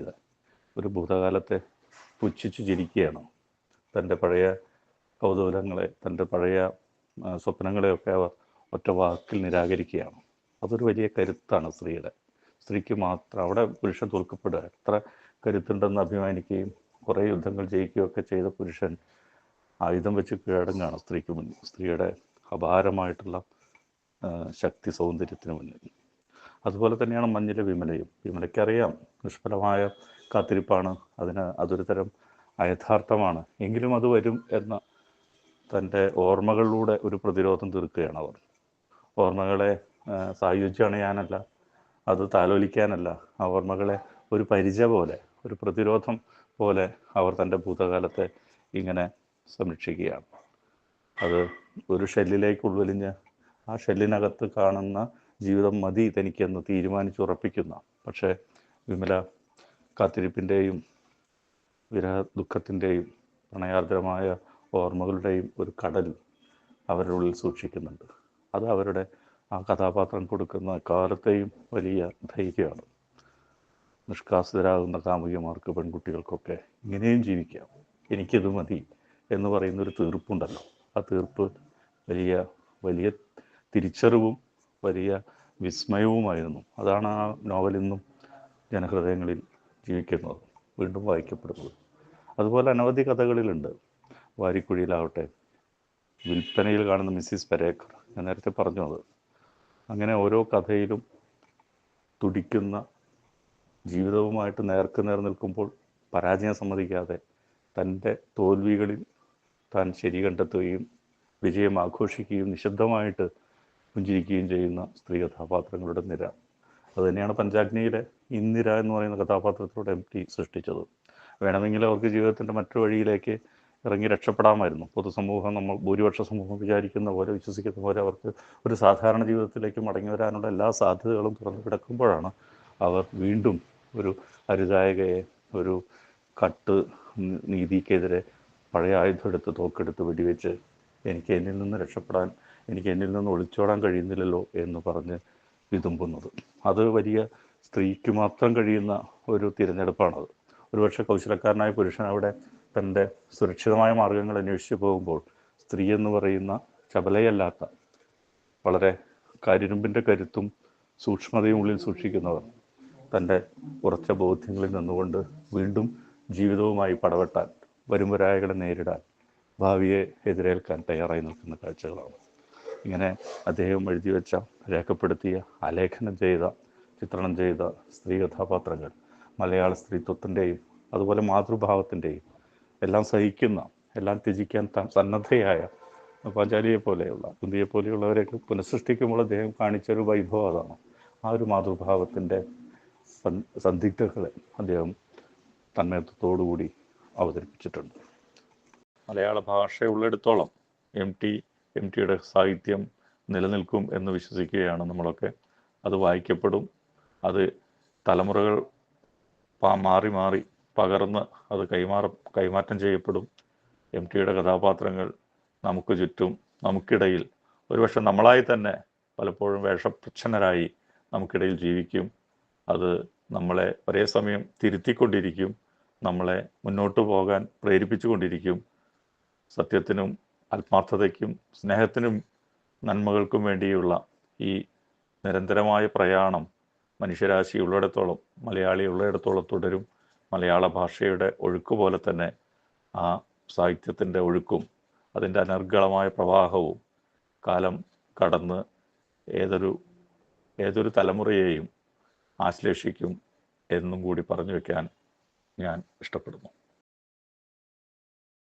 ഒരു ഭൂതകാലത്തെ പുച്ഛിച്ചു ചിരിക്കുകയാണ്. തൻ്റെ പഴയ കൗതൂഹലങ്ങളെ, തൻ്റെ പഴയ സ്വപ്നങ്ങളെയൊക്കെ അവർ ഒറ്റ വാക്കിൽ നിരാകരിക്കുകയാണ്. അതൊരു വലിയ കരുത്താണ് സ്ത്രീക്ക് മാത്രം. അവിടെ പുരുഷൻ തോൽക്കപ്പെടുക. എത്ര കരുത്തുണ്ടെന്ന് അഭിമാനിക്കുകയും കുറേ യുദ്ധങ്ങൾ ജയിക്കുകയൊക്കെ ചെയ്ത പുരുഷൻ ആയുധം വെച്ച് കീഴടങ്ങുകയാണ് സ്ത്രീക്ക് മുന്നിൽ, സ്ത്രീയുടെ അപാരമായിട്ടുള്ള ശക്തി സൗന്ദര്യത്തിന് മുന്നിൽ. അതുപോലെ തന്നെയാണ് മഞ്ഞിലെ വിമലയും. വിമലയ്ക്കറിയാം നിഷ്ഫലമായ കാത്തിരിപ്പാണ്, അതൊരു തരം അയഥാർത്ഥമാണ്, എങ്കിലും അത് വരും എന്ന തൻ്റെ ഓർമ്മകളിലൂടെ ഒരു പ്രതിരോധം തീർക്കുകയാണ് അവർ. ഓർമ്മകളെ സായുജ്യം അണയാനല്ല, അത് താലോലിക്കാനല്ല, ആ ഓർമ്മകളെ ഒരു പരിച പോലെ, ഒരു പ്രതിരോധം പോലെ അവർ തൻ്റെ ഭൂതകാലത്തെ ഇങ്ങനെ സംരക്ഷിക്കുകയാണ്. അത് ഒരു ഷെല്ലിലേക്ക് ഉൾവലിഞ്ഞ് ആ ഷെല്ലിനകത്ത് കാണുന്ന ജീവിതം മതി തനിക്കെന്ന് തീരുമാനിച്ചുറപ്പിക്കുന്ന, പക്ഷേ വിമല കാത്തിരിപ്പിൻ്റെയും വിരഹ ദുഃഖത്തിൻ്റെയും പ്രണയാർദ്രമായ ഓർമ്മകളുടെയും ഒരു കടൽ അവരുടെ ഉള്ളിൽ സൂക്ഷിക്കുന്നുണ്ട്. അത് അവരുടെ ആ കഥാപാത്രം കൊടുക്കുന്ന കാലത്തെയും വലിയ ധൈര്യമാണ്. നിഷ്കാസിതരാകുന്ന കാമുകിമാർക്ക്, പെൺകുട്ടികൾക്കൊക്കെ ഇങ്ങനെയും ജീവിക്കാം, എനിക്കിത് മതി എന്ന് പറയുന്നൊരു തീർപ്പുണ്ടല്ലോ. ആ തീർപ്പ് വലിയ വലിയ തിരിച്ചറിവും വലിയ വിസ്മയവുമായിരുന്നു. അതാണ് ആ നോവൽ ഇന്നും ജനഹൃദയങ്ങളിൽ ജീവിക്കുന്നത്, വീണ്ടും വായിക്കപ്പെടുന്നത്. അതുപോലെ അനവധി കഥകളിലുണ്ട്. വാരിക്കുഴിയിലാവട്ടെ, വിൽപ്പനയിൽ കാണുന്ന മിസ്സിസ് പെരേക്കർ, ഞാൻ നേരത്തെ പറഞ്ഞു അത്. അങ്ങനെ ഓരോ കഥയിലും തുടിക്കുന്ന, ജീവിതവുമായിട്ട് നേർക്ക് നേർ നിൽക്കുമ്പോൾ പരാജയം സമ്മതിക്കാതെ തൻ്റെ തോൽവികളിൽ താൻ ശരി കണ്ടെത്തുകയും വിജയം ആഘോഷിക്കുകയും നിശബ്ദമായിട്ട് പുഞ്ചിരിക്കുകയും ചെയ്യുന്ന സ്ത്രീ കഥാപാത്രങ്ങളുടെ നിര. അതുതന്നെയാണ് പഞ്ചാഗ്നിയിലെ ഇന്ദിര എന്ന് പറയുന്ന കഥാപാത്രത്തിലൂടെ MT സൃഷ്ടിച്ചത്. വേണമെങ്കിൽ അവർക്ക് ജീവിതത്തിൻ്റെ മറ്റൊരു വഴിയിലേക്ക് ഇറങ്ങി രക്ഷപ്പെടാമായിരുന്നു. പൊതുസമൂഹം, നമ്മൾ ഭൂരിപക്ഷ സമൂഹം വിചാരിക്കുന്ന പോലെ, വിശ്വസിക്കുന്ന പോലെ അവർക്ക് ഒരു സാധാരണ ജീവിതത്തിലേക്ക് മടങ്ങി വരാനുള്ള എല്ലാ സാധ്യതകളും തുറന്നു കിടക്കുമ്പോഴാണ് അവർ വീണ്ടും ഒരു അരുതായകയെ, ഒരു കട്ട് നീതിക്കെതിരെ പഴയ ആയുധം എടുത്ത്, തോക്കെടുത്ത് വെടിവെച്ച് എനിക്ക് എന്നിൽ നിന്ന് രക്ഷപ്പെടാൻ, എനിക്ക് എന്നിൽ നിന്ന് ഒളിച്ചോടാൻ കഴിയുന്നില്ലല്ലോ എന്ന് പറഞ്ഞ് വിതുമ്പുന്നത്. അത് വലിയ സ്ത്രീക്ക് മാത്രം കഴിയുന്ന ഒരു തിരഞ്ഞെടുപ്പാണത്. ഒരുപക്ഷെ കൗശലക്കാരനായ പുരുഷൻ അവിടെ തൻ്റെ സുരക്ഷിതമായ മാർഗങ്ങൾ അന്വേഷിച്ച് പോകുമ്പോൾ, സ്ത്രീ എന്ന് പറയുന്ന ചപലയല്ലാത്ത, വളരെ കരിരുമ്പിൻ്റെ കരുത്തും സൂക്ഷ്മതയും ഉള്ളിൽ സൂക്ഷിക്കുന്നവർ തൻ്റെ ഉറച്ച ബോധ്യങ്ങളിൽ നിന്നുകൊണ്ട് വീണ്ടും ജീവിതവുമായി പടവെട്ടാൻ, വരുംവരായകളെ നേരിടാൻ, ഭാവിയെ എതിരേൽക്കാൻ തയ്യാറായി നിൽക്കുന്ന കാഴ്ചകളാണ്. ഇങ്ങനെ അദ്ദേഹം എഴുതി വെച്ച, രേഖപ്പെടുത്തിയ, ആലേഖനം ചെയ്ത, ചിത്രണം ചെയ്ത സ്ത്രീ കഥാപാത്രങ്ങൾ മലയാള സ്ത്രീത്വത്തിൻ്റെയും അതുപോലെ മാതൃഭാവത്തിൻ്റെയും എല്ലാം സഹിക്കുന്ന, എല്ലാം ത്യജിക്കാൻ സന്നദ്ധയായ പാഞ്ചാലിയെ പോലെയുള്ള, കുന്തിയെ പോലെയുള്ളവരെയൊക്കെ പുനഃസൃഷ്ടിക്കുമ്പോൾ അദ്ദേഹം കാണിച്ചൊരു വൈഭവം അതാണ്. ആ ഒരു മാതൃഭാവത്തിൻ്റെ സന്ദിഗ്ധകളെ അദ്ദേഹം തന്മയത്വത്തോടുകൂടി അവതരിപ്പിച്ചിട്ടുണ്ട്. മലയാള ഭാഷയുള്ളിടത്തോളം എം ടിയുടെ സാഹിത്യം നിലനിൽക്കും എന്ന് വിശ്വസിക്കുകയാണ് നമ്മളൊക്കെ. അത് വായിക്കപ്പെടും, അത് തലമുറകൾ മാറി മാറി പകർന്ന് അത് കൈമാറ്റം ചെയ്യപ്പെടും. എം ടിയുടെ കഥാപാത്രങ്ങൾ നമുക്ക് ചുറ്റും, നമുക്കിടയിൽ, ഒരുപക്ഷെ നമ്മളായി തന്നെ പലപ്പോഴും വേഷപ്രച്ഛന്നരായി നമുക്കിടയിൽ ജീവിക്കും. അത് നമ്മളെ ഒരേ സമയം തിരുത്തിക്കൊണ്ടിരിക്കും, നമ്മളെ മുന്നോട്ട് പോകാൻ പ്രേരിപ്പിച്ചുകൊണ്ടിരിക്കും. സത്യത്തിനും ആത്മാർത്ഥതയ്ക്കും സ്നേഹത്തിനും നന്മകൾക്കും വേണ്ടിയുള്ള ഈ നിരന്തരമായ പ്രയാണം മനുഷ്യരാശി ഉള്ളിടത്തോളം, മലയാളി ഉള്ളിടത്തോളം തുടരും. മലയാള ഭാഷയുടെ ഒഴുക്ക് പോലെ തന്നെ ആ സാഹിത്യത്തിൻ്റെ ഒഴുക്കും അതിൻ്റെ അനർഗളമായ പ്രവാഹവും കാലം കടന്ന് ഏതൊരു തലമുറയെയും ആശ്ലേഷിക്കും എന്നും കൂടി പറഞ്ഞു വയ്ക്കാൻ ഞാൻ ഇഷ്ടപ്പെടുന്നു.